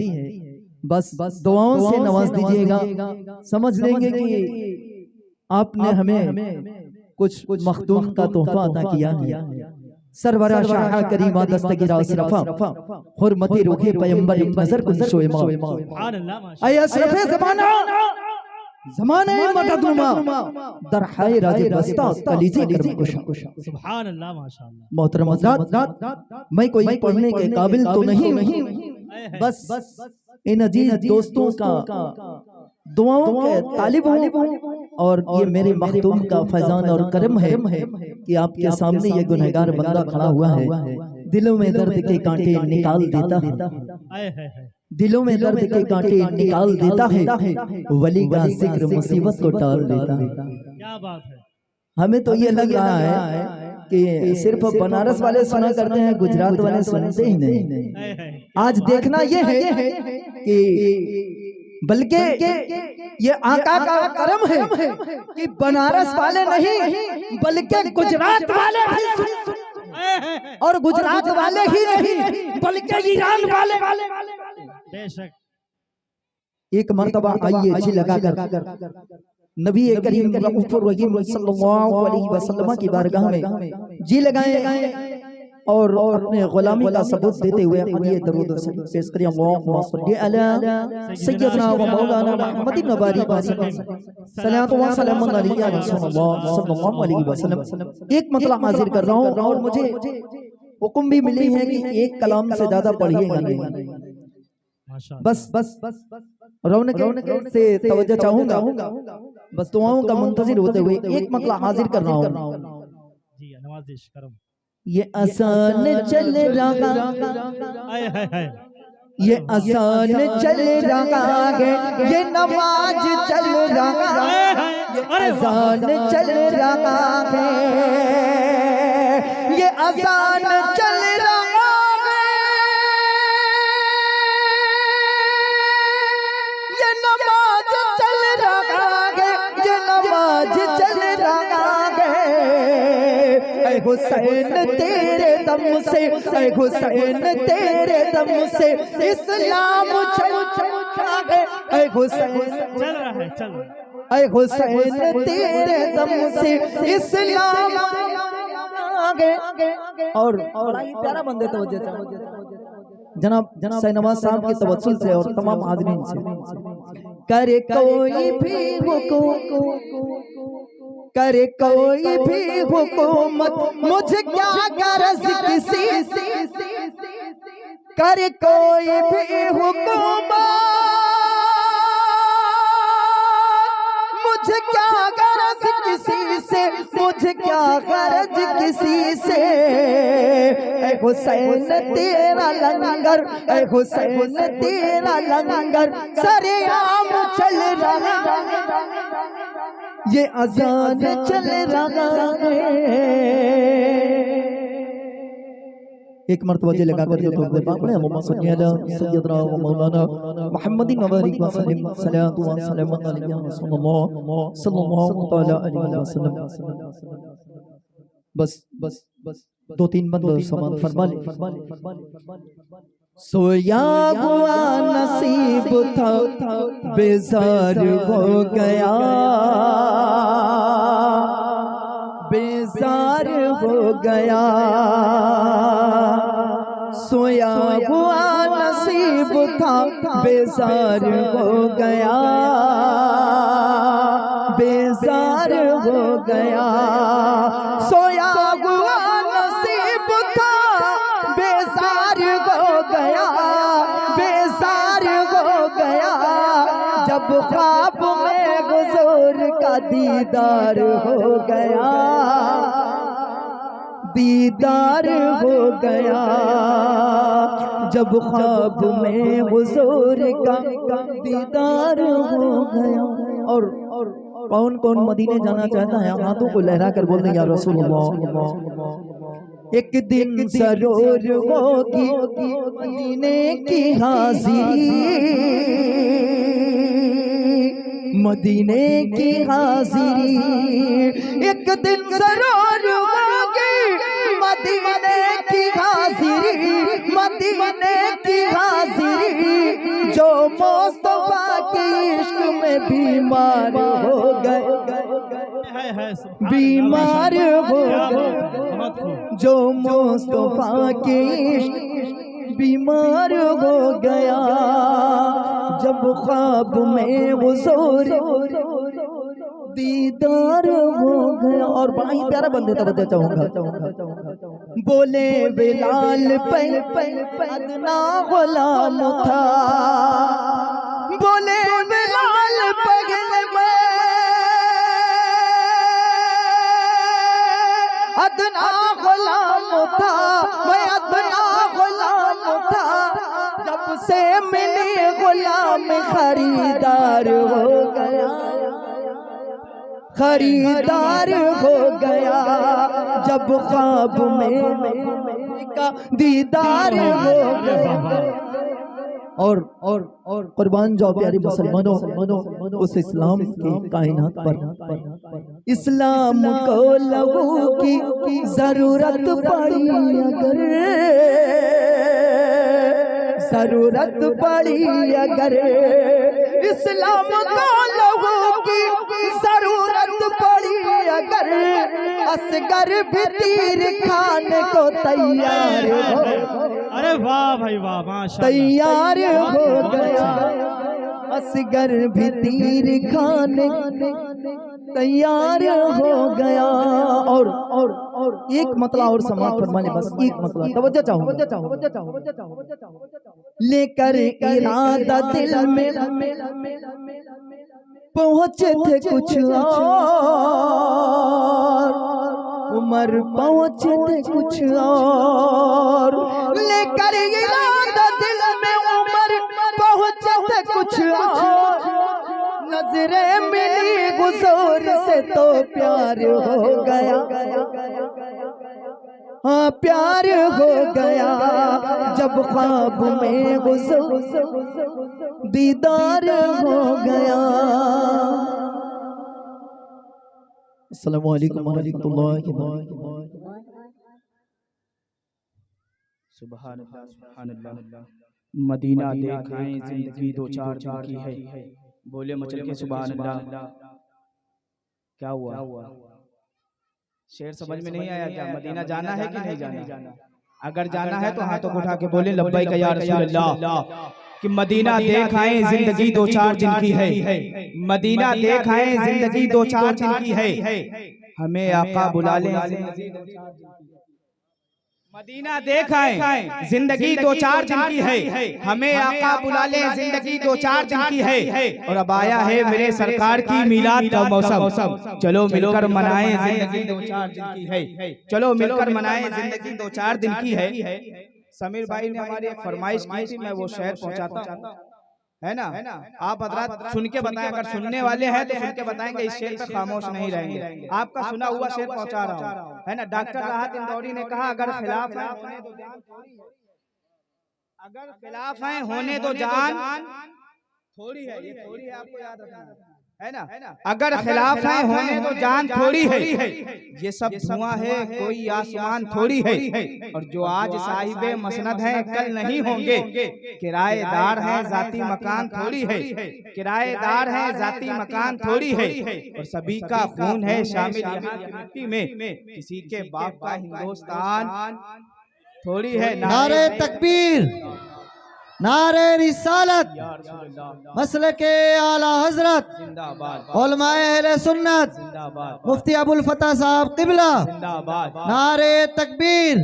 बस दुआओं से नवाज दीजिएगा, समझ लेंगे कि आपने हमें कुछ मखदूम का तोहफा अता किया है। सरवरा शाह करीमा दस्तगीरा असरफा हुर्मती रूहे पैगंबर नजर कुंशो इमाम, सुभान अल्लाह, माशाअल्लाह। ऐ असरफे ज़माना ज़माने मददनुमा दरहाए राज़े बस्ता कलीजे करम कुशा। सुभान अल्लाह, माशाअल्लाह। मोहतरम हज़रात, मैं कोई पढ़ने के काबिल तो नहीं, बस इन अजीज दोस्तों का दुआओं के तालिब हूँ, और ये मेरे मखदूम का फैजान और करम है कि आपके सामने ये गुनहगार बंदा खड़ा हुआ है। दिलों में दर्द के कांटे निकाल देता है, दिलों में दर्द के कांटे निकाल देता है, वली का जिक्र मुसीबत को टाल देता है। क्या बात है। हमें तो ये लग रहा है कि सिर्फ बनारस वाले सुना करते हैं, गुजरात वाले सुनते ही नहीं। आज देखना ये है कि बल्कि ये आका का करम है कि बनारस वाले नहीं बल्कि गुजरात वाले भी, और गुजरात वाले ही नहीं बल्कि ईरान वाले। बेशक। एक मर्तबा आइए जी लगाकर नबी करीम रऊफ़ुर रहीम सल्लल्लाहु अलैहि वसल्लम की बारगाह में जी लगाए और अपने गुलामी का सबूत देते हुए आइए दरूद पेश करें। अल्लाहुम्मा सल्लि अला सय्यदना व मौलाना मुहम्मदिन व बारिक वसल्लम, सलातो व सलामुन अलैहि रसूलुल्लाह सल्लल्लाहु अलैहि वसल्लम। एक मतलब हाजिर कर रहा हूँ, और मुझे हुक्म भी मिली है कि एक कलाम से ज्यादा पढ़िएगा नहीं। माशाअल्लाह। बस रौनक से तवज्जो चाहूंगा, बस दुआओं का मुंतजिर होते हुए एक मसला हाजिर कर रहा हूँ। जी नवाजिश करो। ये आसान चल रहा, हाय हाय हाय। ये आसान चल रहा है, ये नमाज चल रहा है, ये आसान चल रहा है, ये आसान चल रहा है, ये नमाज चल रहा है, ये नमाज चल रहा है। ऐ हुसैन तेरे दम से, ऐ हुसैन तेरे दम से इस्लाम चल रहा है। ऐ हुसैन चल रहा है, चल रहा है। ऐ हुसैन तेरे दम से इस्लाम आगे। और बड़ा ही प्यारा बंदे तवज्जो जनाब सैनवाज साहब के तवज्जुल से और तमाम हाज़रीन से, करे कोई भी हुकूम, करे कोई भी हुकूमत, मुझे क्या गरज किसी से, करे कोई भी हुकूमत, मुझे क्या गरज किसी से, मुझे क्या गरज किसी से। ऐ हुसैन तेरा लंगर, ऐ हुसैन तेरा लंगर सरेआम चल रहा है, ये अजान चल रहा है। एक मर्तबा जे लगा कर जो तो पढ़े मोहम्मद सैयदना व मौलाना मुहम्मदिन वबारिक व सल्लम सलातु व सलाम अलैहि सल्लल्लाहु तआला अलैहि वसल्लम। बस दो तीन बंद समान फरमा ले। सोया हुआ नसीब था बेजार हो गया, बेजार हो गया, सोया हुआ नसीब था बेजार हो गया, बेजार हो गया, सोया हुआ नसीब था बेजार हो गया, बेजार हो गया, जब ख्वाब में हुजूर का दीदार हो गया, दीदार हो गया, जब ख्वाब में हुजूर का दीदार हो गया। और कौन कौन मदीने जाना चाहता है हाथों को लहरा कर बोल दे या रसूलुल्लाह। एक दिन जरूर होगी मदीने की हाजिरी, मदीने की हाजिरी, एक दिन जरूर होगी मदीने की हाजिरी, मदीने की हाजिरी, जो मुस्तफा के इश्क में बीमार हो गए, बीमार हो गए, जो मुस्तफा के इश्क बीमार हो गया, जब ख्वाब में हुजूर दीदार हो गया। और बड़ा ही प्यारा बंदे तवज्जो चाहूंगा। बोले बिलाल पे अदना गुलाम था, बोले बिलाल पगल में अदना गुलाम था, मैं अदना गुलाम था, जब से मिली गुलाम खरीदार हो गया, खरीदार हो गया, जब ख्वाब में का दीदार हो गया। और कुर्बान जाओ प्यारे मुसलमानों उस इस्लाम की कायनात पर, इस्लाम को लोगों की जरूरत पड़ी, अगर जरूरत पड़ी, अगर इस्लाम को लोगों की जरूरत पड़ी, अगर असगर भी तीर खाने को तैयार हो, अरे वाह भाई वाह, माशाअल्लाह, तैयार हो गया, असगर भी तीर खाने तैयार हो गया। और एक मतला और समाप्त फरमाने, बस एक मतला, तवज्जो चाहूं, लेकर इरादा दिल में पहुंचे थे कुछ और, उमर पहुंचे थे कुछ और, लेकर इरादा दिल में उमर पहुंचे थे कुछ और, नजरें मिली गुजूर से तो प्यार हो गया, हाँ प्यार हो गया, जब ख्वाब में गुजूर दीदार हो गया। अस्सलामु अलैकुम व रहमतुल्लाहि व बरकातुहू। सुभान अल्लाह, सुभान अल्लाह। मदीना देखाएं जिंदगी दो चार दिन की है, बोले मचल के सुभान अल्लाह। क्या हुआ? शेर समझ में नहीं आया क्या? मदीना जाना है कि नहीं जाना? अगर जाना है तो हाथों को उठा के बोले लब्बैक या रसूल अल्लाह। कि मदीना देखाएं जिंदगी दो चार दिन की है, मदीना देखाएं जिंदगी दो चार दिन की है, हमें आका बुला ले। मदीना देखाएं जिंदगी दो चार दिन की है, हमें आका बुला ले, जिंदगी दो चार दिन की है। और अब आया है मेरे सरकार की मिलाद का मौसम, चलो मिलकर मनाएं जिंदगी दो चार दिन की है, चलो मिलकर मनाएं जिंदगी दो चार दिन की है। समीर भाई ने हमारी एक फरमाइश की थी, मैं वो शेर पहुंचाता हूं, है ना? आप हजरात सुन के बताएं, अगर सुनने वाले हैं तो सुन के बताएंगे, इस शेर पे खामोश नहीं रहेंगे। आपका सुना हुआ शेर पहुंचा रहा हूं, है ना? डॉक्टर राहत इंदौरी ने कहा अगर खिलाफ है होने दो जान थोड़ी है, अगर खिलाफ है होने दो जान थोड़ी है, ये थोड़ी है आपको याद रखना है ना? अगर खिलाफ है होने दो जान थोड़ी है, ये सब धुआं है कोई आसमान थोड़ी है, और जो आज साहिबे मसनद है कल नहीं होंगे, किराएदार है जाती मकान थोड़ी है, किराएदार है जाती मकान थोड़ी है, और सभी का खून है शामिल यहाँ की मिट्टी में, किसी के बाप का हिंदुस्तान थोड़ी है। नारे तकबीर, नारे रिसालत, मसलके आला हजरत, उलमाए अहले सुन्नत, मुफ्ती अबुल फतह साहब किबला, नारे तकबीर,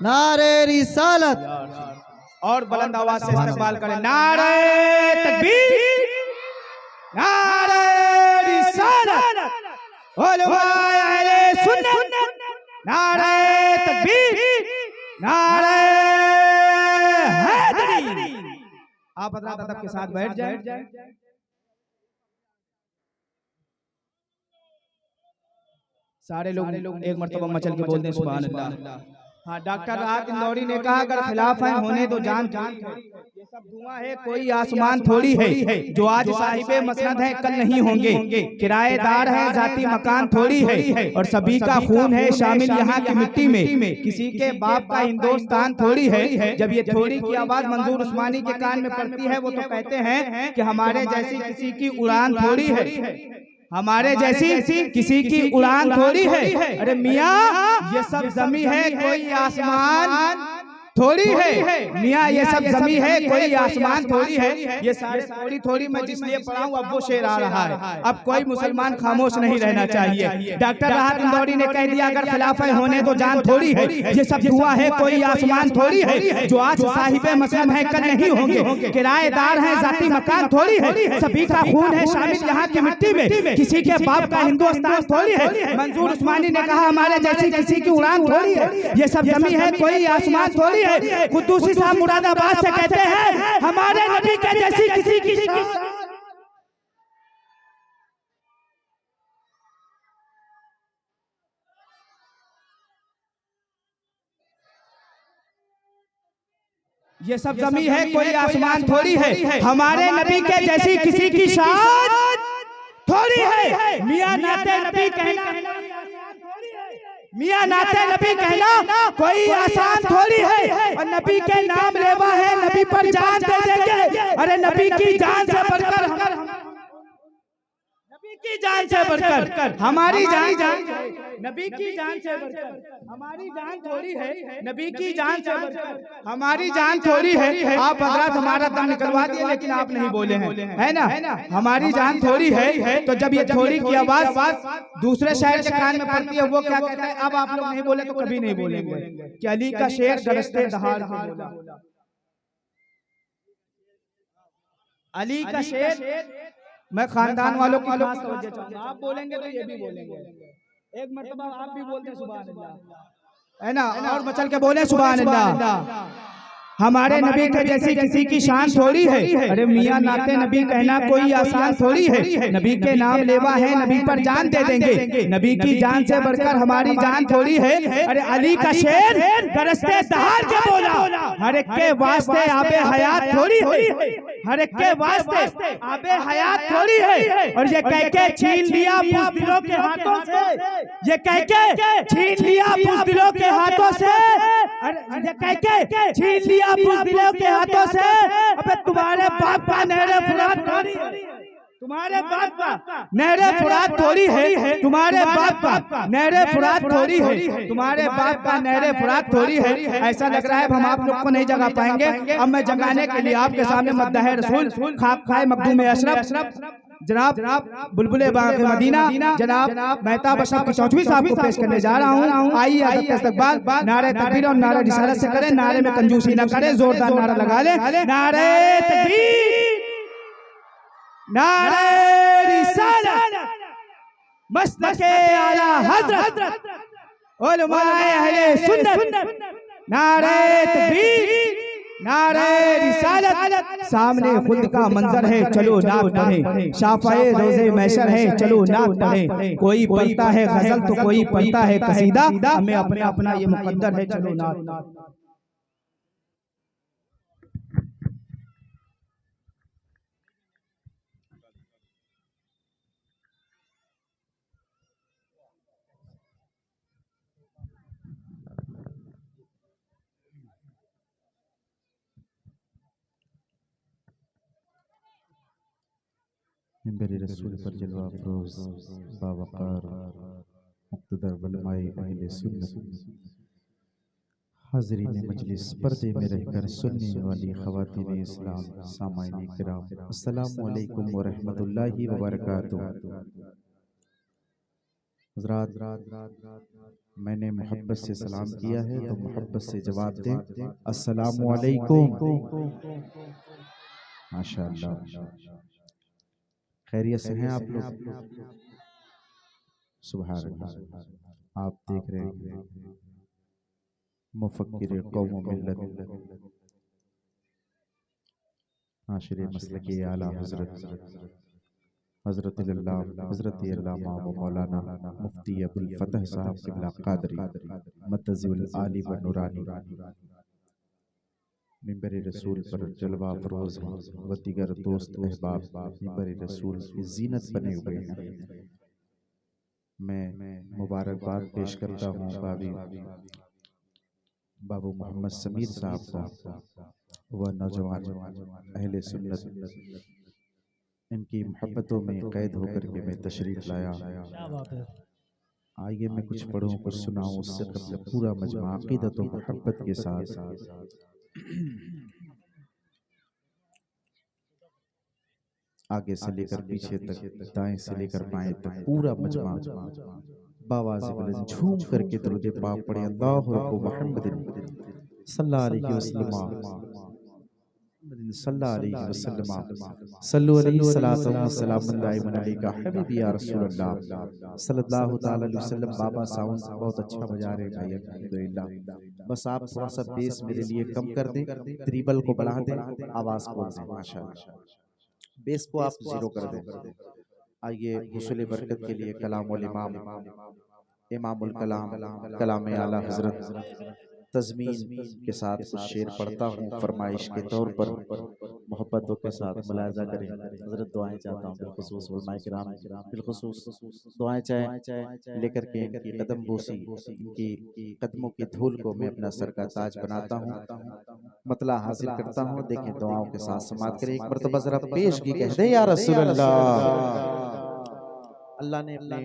नारे रिसालत। और बुलंद आवाज से इस्तकबाल करें, नारे तकबीर, नारे रिसालत, उलमाए अहले सुन्नत, नारे तकबीर, नारे। आप हज़रात अदब के साथ बैठ जाए। सारे लोग एक मर्तबा मचल के बोलते हैं सुभान अल्लाह। हाँ, डॉक्टर राहत इंदौरी ने कहा अगर खिलाफ है होने दो जान, ये सब धुआं है कोई आसमान थोड़ी है, जो आज साहिबे मसनद है कल नहीं होंगे, किराएदार है जाती मकान थोड़ी है, और सभी का खून है शामिल यहाँ की मिट्टी में, किसी के बाप का हिंदुस्तान थोड़ी है। जब ये थोड़ी की आवाज मंजूर उस्मानी के कान में पड़ती है, वो तो कहते हैं कि हमारे जैसी किसी की उड़ान थोड़ी है, हमारे जैसी किसी की उड़ान थोड़ी है। अरे मियाँ ये सब जमी है कोई आसमान थोड़ी है, मियाँ ये सब जमी है कोई आसमान थोड़ी है। ये सारे थोड़ी थोड़ी मैं जिसलिए पढ़ा हूँ, अब वो शेर आ रहा है, अब कोई मुसलमान खामोश नहीं रहना चाहिए। डॉक्टर राहत इंदौरी ने कह दिया अगर खिलाफ है होने तो जान थोड़ी है, ये सब धुआं है कोई आसमान थोड़ी है, जो आज साहिबे मसनद है कल नहीं होंगे, किराएदार है जाती मकान थोड़ी है, सभी का खून है शामिल यहाँ की मिट्टी में, किसी के बाप का हिंदुस्तान थोड़ी है। मंजूर उस्मानी ने कहा हमारे जैसी किसी की उड़ान थोड़ी है, ये सब जमी है कोई आसमान थोड़ी है। कुद्दूसी साहब मुरादाबाद से कहते हैं हमारे नबी के जैसी किसी की शान। ये सब जमी है कोई आसमान थोड़ी है, हमारे नबी के जैसी किसी की शान थोड़ी है। मियां नाते नबी कहना, मियां नाते नबी कहना कोई आसान थोड़ी है, और नबी के नाम लेवा है नबी पर जान दे देंगे। अरे नबी की जान से बढ़कर हम, नबी की जान से बढ़कर हमारी जान नबी की जान से बढ़कर हमारी जान थोड़ी है, नबी की जान से बढ़कर हमारी जान थोड़ी है। आप हजरत हमारा दम निकलवा दिए लेकिन आप नहीं बोले हैं, है ना? हमारी जान थोड़ी है, तो जब ये थोड़ी की आवाज दूसरे शहर के कान में पड़ती है, वो क्या कहता है? अब आप लोग नहीं बोले तो कभी नहीं बोलेंगे कि अली का शेर गरजते दहाड़ के बोला। अली का शेर, मैं खानदान वालों की खास तवज्जो चाहूंगा। आप बोलेंगे तो ये भी बोलेंगे, एक मर्तबा आप भी बोलते हैं सुभान अल्लाह, है ना? और मचल के बोले सुभान अल्लाह। हमारे नबी के जैसी किसी की शान थोड़ी है। अरे मियाँ नाते नबी कहना कोई आसान थोड़ी है। नबी के नाम लेवा है, नबी पर जान दे देंगे। नबी की जान से बढ़कर हमारी जान थोड़ी है। अरे अली का शेर गरजते दहाड़ के बोला, हर एक के वास्ते आबे हयात थोड़ी है, हर एक के वास्ते आबे हयात थोड़ी है। और ये कह के छीन लिया बुज़दिलों के हाथों से, ये कह के छीन लिया बुज़दिलों के हाथों से, ये कह के छीन लिया बुज़दिलों के हाथों से। अबे तुम्हारे बाप का नहरे फुरात थोड़ी है, तुम्हारे बाप का नहरे फुरात थोड़ी है, तुम्हारे बाप का नहरे फुरात थोड़ी है, तुम्हारे बाप का नहरे फुरात थोड़ी है। ऐसा लग रहा है हम आप लोग को नहीं जगा पाएंगे। अब मैं जगाने के लिए आपके सामने मद्दाह रसूल खाक खाए मखदूम अशरफ जनाब बुलबुले बाग मदीना जनाब मेहताब अशरफ चौधरी साहब को पेश करने जा रहा हूँ। आइए अदब इस्तकबाल, नारे तकबीर और नारे रिसालत से करें, नारे में कंजूसी न करें, जोरदार नारा लगा ले। नारे तकबीर, नारे रिसालत, मस्तके आला हज़रत, उलमाए अहले सुन्नत। नारे तकबीर, नारे रिसालत। सामने खुद का मंजर है, चलो नात पढ़े, शाफाए रोजे महशर है, चलो नात पढ़े। कोई पढ़ता है गजल तो कोई पढ़ता है कसीदा, हमें अपने अपना ये मुकद्दर है, चलो नात। मेरे रसूल पर जलवा अफरोज बावकार मुक़्तदर उलमाए अहले सुन्नत, हाज़रीन मजलिस, पर्दे में रहकर सुनने वाली ख़वातीन इस्लाम, सामाईन किराम, अस्सलामु अलैकुम व रहमतुल्लाहि व बरकातुहू। हज़रात, मैंने मोहब्बत से सलाम किया है तो मोहब्बत से जवाब दें, अस्सलामु अलैकुम। माशाअल्लाह, खैरियत से हैं आप लोग? सुभान अल्लाह। आप देख रहे हैं मुफक्किर कौम व मिल्लत, नाशिर मसलक आला हज़रत अल्लामा व मौलाना मुफ्ती अबुल फतह साहब क़िबला क़ादरी मतज़िल आली व नूरानी मिंबर रसूल पर जलवा अफरोज व दीगर दोस्त अहबाब मिंबर रसूल की ज़ीनत बने हुए हैं। मैं मुबारकबाद पेश करता हूँ बाबू मोहम्मद समीर साहब को व नौजवान अहले सुन्नत, इनकी मोहब्बतों में कैद होकर के मैं तशरीफ़ लाया। आइए मैं कुछ पढ़ूँ कुछ सुनाऊँ, उससे कबल पूरा मजमा अक़ीदत व मोहब्बत के साथ आगे से लेकर पीछे तक, दाएं से लेकर बाएं तक पूरा मजमा बावाज़े बुलंद झूम करके दरूद पाक पढ़े। अल्लाहु रब्बु मुहम्मदिन सल्लल्लाहु अलैहि वसल्लम सल्लु अलैहि सलातो व सलामुन अलैका हबीबी या रसूलल्लाह सल्लल्लाहु तआला अलैहि वसल्लम। बाबा साउंड बहुत अच्छा बजा रहे हैं भाई, अल्हम्दुलिल्लाह। बस आप थोड़ा सा बेस मेरे लिए कम कर दें, ट्रिबल को बढ़ा दें, आवाज़ को दें, माशाअल्लाह। बेस को आप जीरो कर दें। आइए हुसूल बरकत के लिए कलामुल इमाम इमामुल कलाम कलाम आला हज़रत तज़मीन के साथ कुछ शेर पढ़ता हूँ फरमाइश के तौर पर, मोहब्बतों के साथ मुलाज़ा करें। हज़रत दुआएं चाहता हूँ बिलखुसूस उलमाए किराम बिलखुसूस दुआएं चाहे लेकर के इनकी कदम बोसी, इनकी कदमों की धूल को मैं अपना सर का ताज बनाता हूँ, मतला हासिल करता हूँ। देखें दुआओं के साथ समात करें। एक मरतबा ज़रा पेश की कह दे या रसूल अल्लाह। अल्लाह ने अपने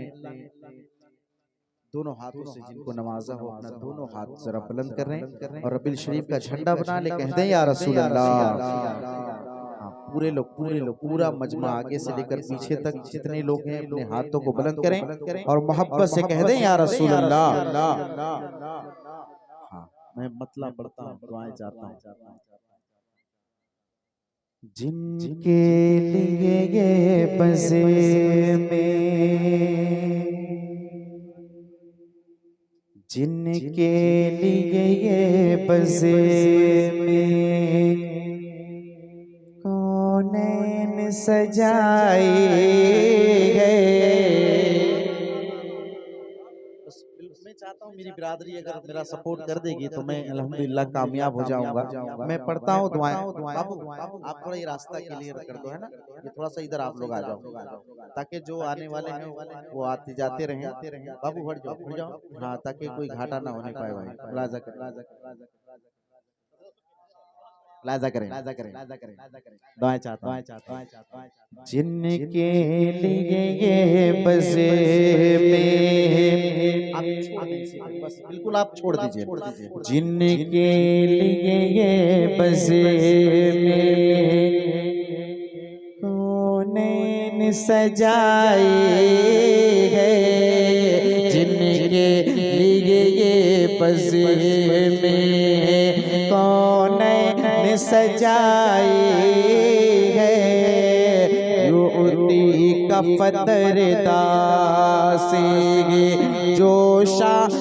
दोनों हाथों से जिनको नवाजा हो अपना दोनों हाथ जरा बुलंद कर रहे हैं और रब्बिल शरीफ का झंडा बना ले, कहते हैं या रसूल अल्लाह। हाँ, पूरे लोग पूरा मजमा आगे से लेकर पीछे तक जितने लोग हैं अपने हाथों को बुलंद करें और मोहब्बत से कह दें या रसूल अल्लाह। हाँ, मैं मतलब पढ़ता हूँ, दुआएं चाहता हूँ। जिनके लिए ये बज़े में, जिनके लिए ये बज़े में कौनैन सजाए गए। मैं चाहता हूँ मेरी बिरादरी अगर मेरा सपोर्ट कर देगी तो मैं अल्हम्दुलिल्लाह कामयाब हो जाऊंगा। मैं पढ़ता हूँ दुआएं। बाबू आप थोड़ा ये रास्ता क्लियर कर दो, है ना, ये थोड़ा सा इधर आप लोग आ जाओ ताकि जो आने वाले हैं वो आते जाते रहें। बाबू हट जाओ, हाँ, ताकि कोई घाटा ना होने पाए भाई। लाजा करें दुआएं चाहता हूं। जिनके लिए ये बज़े में, आप छोड़ दीजिए, बस बिल्कुल आप छोड़ दीजिए। जिनके लिए ये बज़े में कौनैन सजाए गए, जिनके लिए ये बज़े में कौनैन सजाए गए। युती का फतरदासे जो शान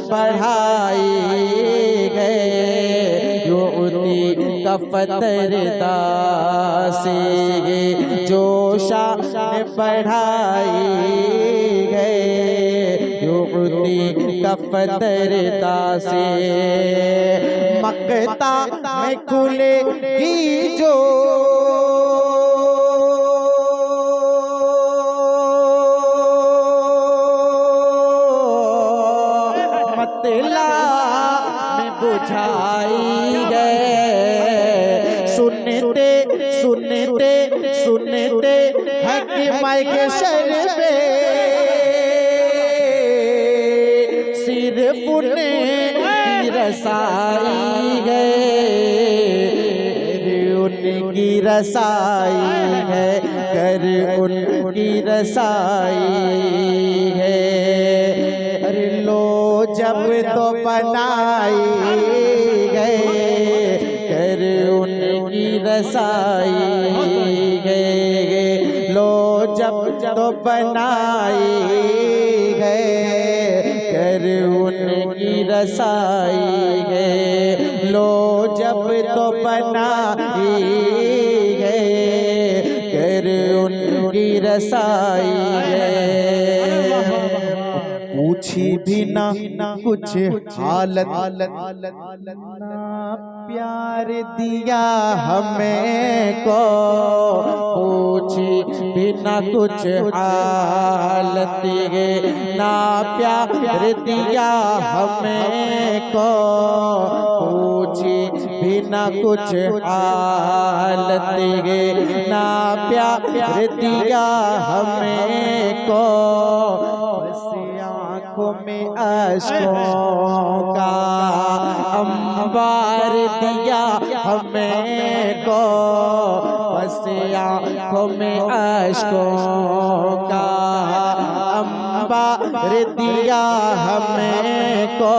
बढ़ाए गए, युती का फतरदासे जो शान बढ़ाए गए, युती का फतरदासे मक्ता में खुलेगी जो मतला में बुझाई गए। सुनते हैं कि मायके शर पे सिर्फ उन्हें रसाई गए, उनकी रसाई है, कर उनकी रसाई है। अरे लो जब तो बनाई गए, कर उनकी रसाई गए। लो जब तो बनाई गए, कर उनकी रसाई गए। लो जब तो बनाई गए, कर उनकी रसाई गए। पूछी भी ना कुछ हालत, ना प्यार दिया हमें को। पूछी भी ना कुछ हालत, ना प्यार दिया हमें को। पूछी भी ना कुछ हालत, ना प्यार दिया हमें को। आँखों में अश्कों का अंबार दिया हमें को। बस आँखों में अश्कों का अंबार दिया हमें को।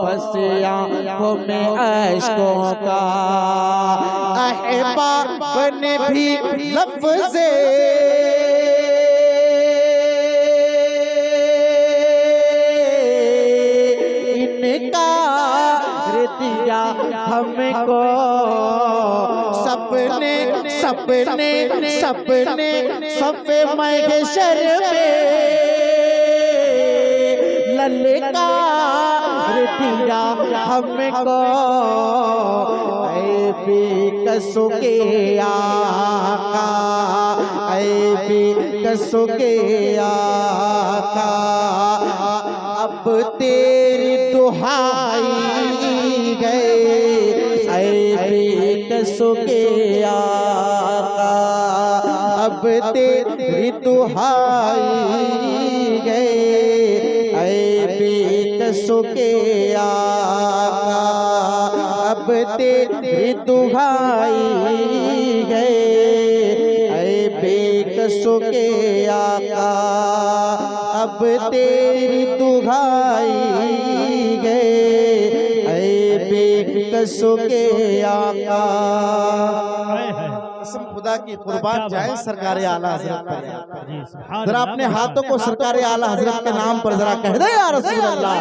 बस आँखों में अश्कों का अहबाब ने भी लफ्ज़े दिया हमको। सपने सफ़े महशर में ललकार दिया हमको। ऐ बेकसों के आका, ऐ बेकसों के आका, अब तेरी दुहाई गए। ऐ बेकसों के आका, अब तेरी दुहाई बेकसों के आका अब तेरी दुहाई गए, ऐ बेकसों के आका अब तेरी दुहाई गए, ऐ बेकसों के आका। कसम खुदा की कुर्बान जाए सरकार आला हजरत पर। जी सुभान जरा अपने हाथों को सरकार आला हजरत के नाम पर जरा कह दो या रसूल अल्लाह,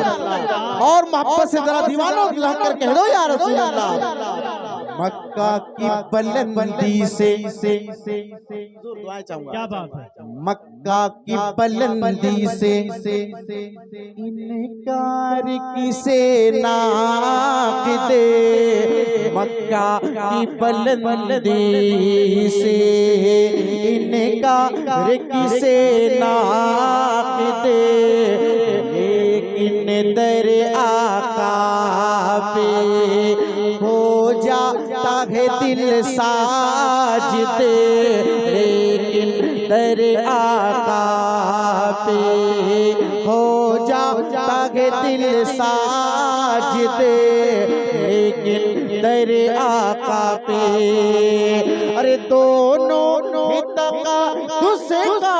और मोहब्बत से जरा दीवानों दिला कर कह दो या रसूल अल्लाह। मक्का की बुलंदी से दुआएं चाहूंगा। क्या बात है। मक्का की बुलंदी से इनकार किसे नाक़िदे, मक्का की बुलंदी से इनकार किसे नाक़िदे, लेकिन दर आका पे हो जाता है दिल साजिदे, लेकिन दर आका पे हो जाता है दिल साजिदे, लेकिन दर आका पे। अरे दोनों ही तका उसका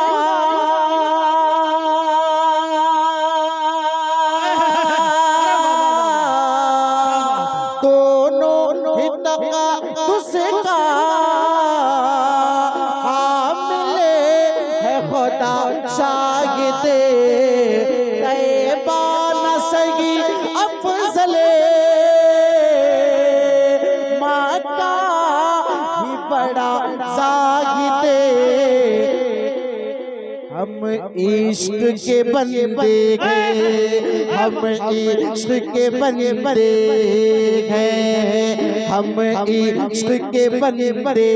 उसका आमिले है खुदा शागिदे, तैबा न सही अफजले माता ही बड़ा सागिदे। हम इश्क के बंदे हैं, हम इश्क के बंदे हैं, हम इश्क के बंदे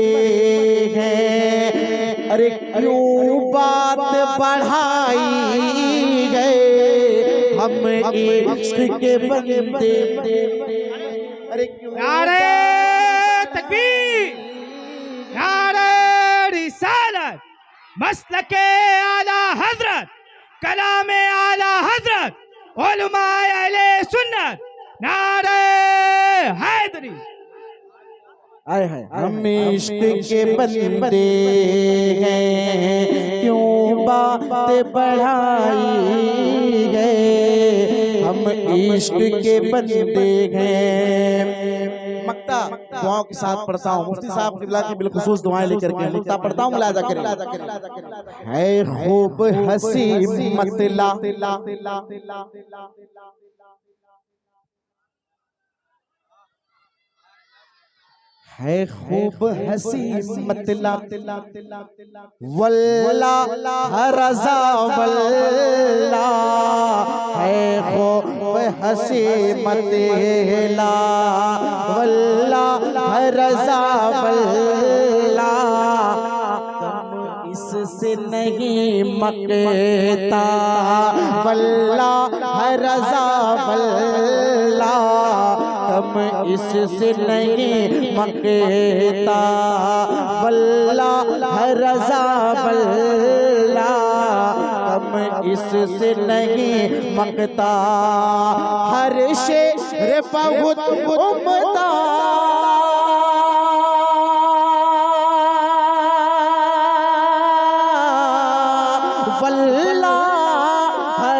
हैं। अरे क्यों बात बढ़ाई गए, हम इश्क के बंदे। अरे क्यों नारे तकबीर, नारे रिसालत, मसलके आला हजरत, कलामे आला हजरत, उलमाए अहले सुन्नत, नारे हैदरी। हम इश्क के बंदे हैं, क्यों बात बढ़ाई गए, हम इश्क के बंदे हैं। मक्ता दुआओं के साथ पढ़ता हूँ, मुफ्ती साहब किबला की बिलखुसूस दुआएं लेकर के मक्ता पढ़ता हूँ, मुलाजा करें। है खूब हंसी मतला, है खूब हंसी मतला, वल्ला रज़ा वल्ला, है खूब हंसी मतला, वल्ला रज़ा वल्ला, इससे नहीं मकता, वल्ला रज़ा वल्ला, हम इससे नहीं मकता, वल्ला रज़ा वल्ला, हम इससे नहीं मकता। हर शेर बहुत उम्दा, वल्ला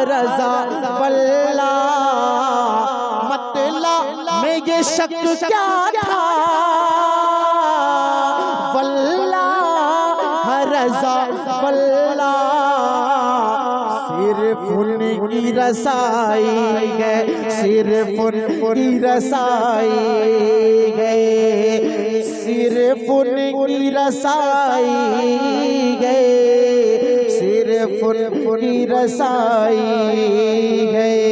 रज़ा वल्ला, मतला में ये शक क्या था, वल्ला रज़ा वल्ला, सिर्फ उनकी रसाई है, सिर्फ उनकी रसाई गए, सिर्फ उनकी रसाई गए, सिर्फ उनकी रसाई गए,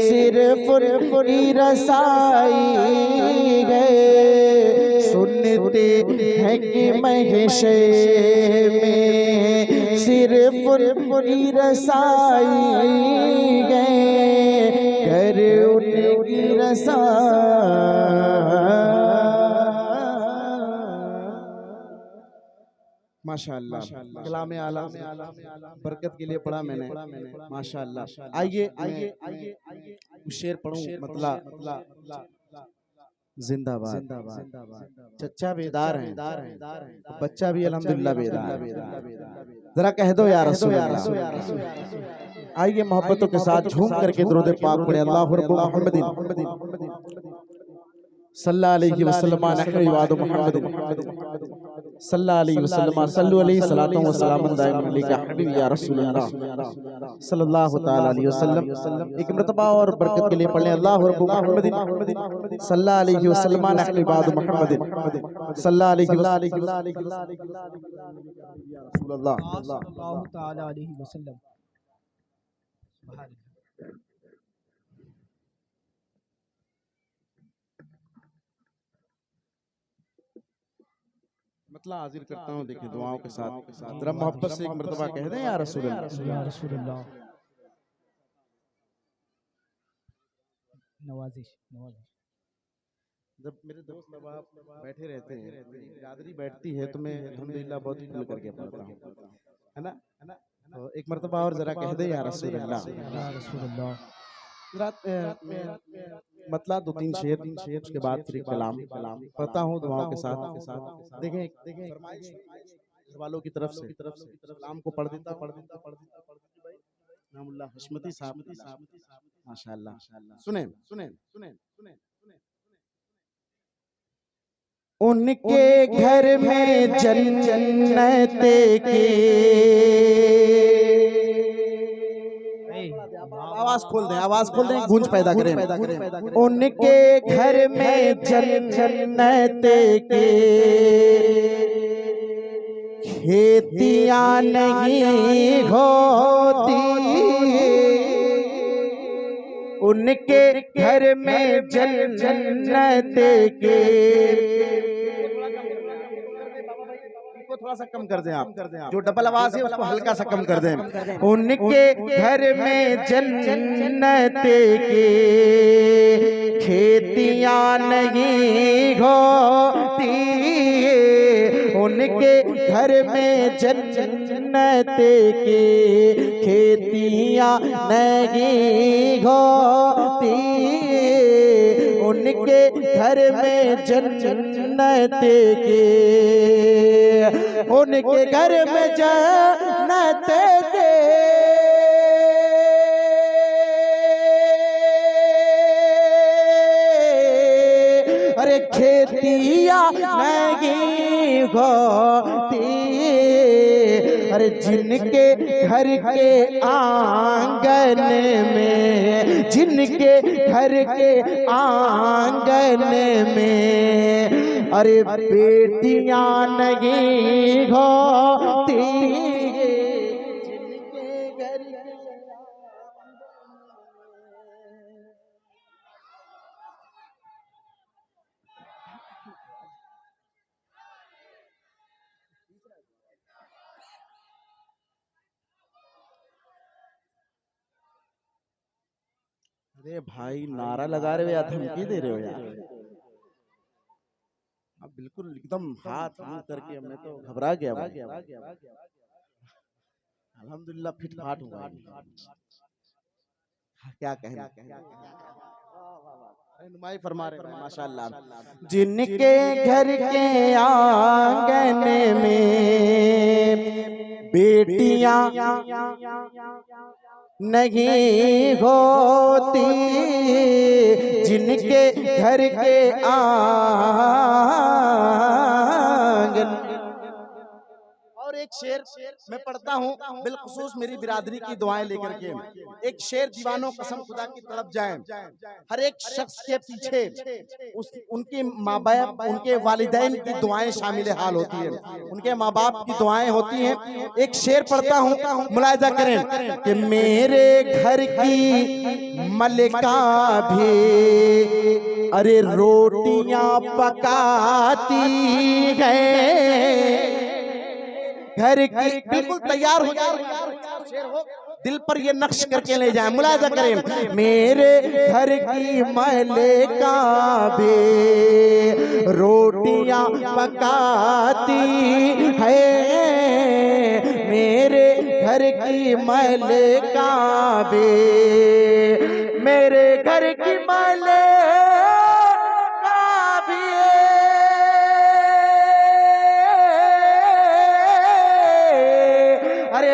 सिर्फ उनकी रसाई गए। सुनते हैं कि महशे में सिर्फ उनकी रसाई गए, कर उनकी रसाई। माशाअल्लाह कलाम आला बरकत के लिए पढ़ा मैंने माशाअल्लाह। आइए शेर पढ़ूं मतलब जिंदाबाद चच्चा बेदार हैं, बच्चा भी अल्हम्दुलिल्लाह बेदार है। जरा कह दो या रसूल अल्लाह। आइए मोहब्बतों के साथ झूम करके दुरूद पाक पढ़े। अल्लाहु रब्बु मुहम्मदिन सल्लल्लाहु अलैहि वसल्लम नहरी वादु मुहम्मदिन सल्लल्लाहु अलैहि वसल्लम सल्लु अलैहि सलातो व सलामुन दाइमन अलैका हबीब या रसूल अल्लाह सल्लल्लाहु ताला अलैहि वसल्लम। एक मर्तबा और बरकत के लिए पढ़ लें। अल्लाहु रब्बु मुहम्मदिन सल्लल्लाहु अलैहि वसल्लम नहरी वादु मुहम्मदिन सल्लल्लाहु अलैहि वसल्लम। मतलब हाजिर करता हूँ। देखिए दुआओं के साथ जरा मोहब्बत से एक मर्तबा कह दें या रसूल अल्लाह। या रसूल अल्लाह। नवाजिश जब मेरे दोस्त नवाब बैठे रहते हैं, बिरादरी बैठती है तो मैं अल्हम्दुलिल्लाह बहुत खुल करके पढ़ता हूँ, है ना। तो एक मर्तबा और जरा कह दे या रसूल अल्लाह। या रसूल अल्लाह। मतलब दो तीन शेर उसके बाद फिर कलाम पढ़ता हूँ दुआओं के साथ। देखें घर वालों की तरफ से कलाम को पढ़ देता नामुल्लाह हशमती साहब माशाअल्लाह। सुने उनके घर में जन्नत के आवाज खोल दें गूंज पैदा करें। उनके घर में जन्नत के खेतियां नहीं होती, उनके घर में जन्नत के थोड़ा सा कम कर दें आप, जो डबल आवाज है उसको हल्का सा कम कर दें। उनके घर में जन्नत के खेतियां नहीं होती, उनके घर में जन्नत के खेतियां नहीं होती, उनके घर में जन्नत के उनके घर में जन्नत के अरे खेतियां नहीं होती, अरे जिनके घर के आंगन में, जिनके घर के आंगन में अरे बेटियां नहीं होती, जिनके घर अरे भाई नारा लगा रहे हो या धमकी दे रहे हो यार। अब बिल्कुल एकदम हाथ मुंह करके मैं तो घबरा गया। अल्हम्दुलिल्लाह फिट फाट हुआ। क्या कहना रहनुमाई फरमा रहे हैं माशाअल्लाह। जिनके घर के आंगन में बेटियां नहीं होती, जिनके घर के आंगन। और एक शेर मैं पढ़ता हूँ बिलखुसूस मेरी बिरादरी की दुआएं लेकर के। एक शेर दीवानों कसम खुदा की तड़प जाए, हर एक शख्स के पीछे उनके माँ बाप उनके वालिदैन की दुआएं शामिल हाल होती है, उनके माँ बाप की दुआएं होती हैं। एक शेर पढ़ता हूँ, मुलाहिजा करें कि मेरे घर की मलिका भी अरे रोटियां पकाती है, घर की बिल्कुल तैयार हो जाए शेर हो दिल पर ये नक्श करके ले जाए, मुलाजा करें। मेरे घर की महले काबे रोटियां पकाती है, मेरे घर की महले काबे, मेरे घर की महले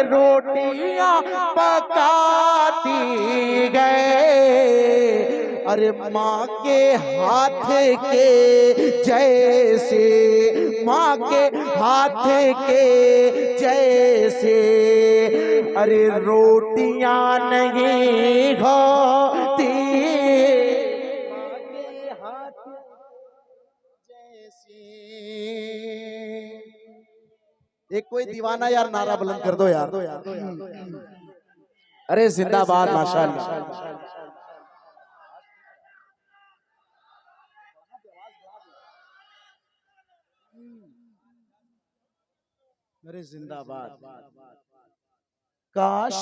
रोटियां पकाती गए, अरे माँ के हाथ के जैसे, माँ के हाथ के जैसे, अरे रोटियां नहीं होती माँ के हाथ जैसी। एक कोई दीवाना यार नारा बुलंद कर दो यार। अरे जिंदाबाद माशाअल्लाह। अरे जिंदाबाद। काश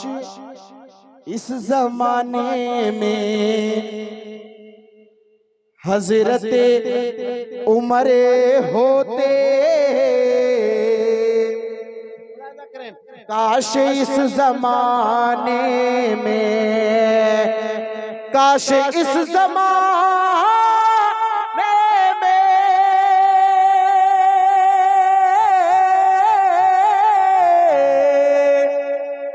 इस जमाने में हजरत उमर होते, काश इस जमाने में, काश इस जमाने में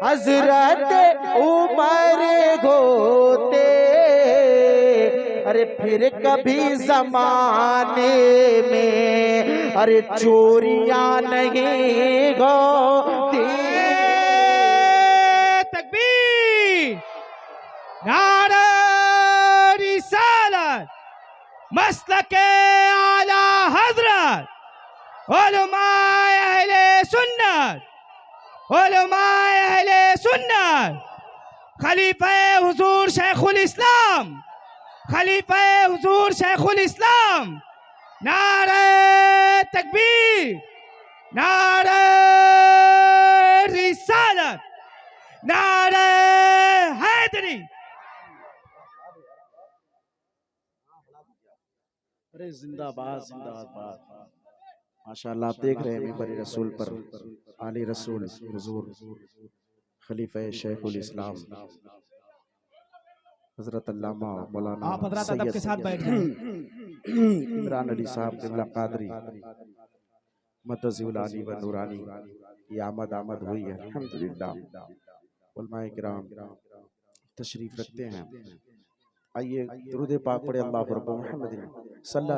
हजरत उमर होते, अरे फिर कभी जमाने में अरे चोरियां नहीं होती। तकबीर, नारा रिसालत, मसलके आला हजरत, उलमाए अहले सुन्नत, उलमाए अहले सुन्नत, खलीफा हुजूर शेखुल इस्लाम, खलीफा हुजूर शेखुल इस्लाम, नारा तकबीर, नारा रिसालत, नारा हैदरी। अरे जिंदाबाद जिंदाबाद। माशाअल्लाह आप देख रहे हैं मिंबर रसूल पर आली रसूल हुजूर खलीफा शेखुल इस्लाम हजरत अल्लामा मौलाना आप हजरत अदब के साथ बैठ जाएं। इमरान अली साहब क़िबला कादरी मतज़िउल आली व नूरानी की आमद हुई है अल्हम्दुलिल्लाह। उलमाए किराम तशरीफ रखते हैं। आइए दुरूद पाक पढ़े अल्लाह पर मुहम्मद सल्लल्लाहु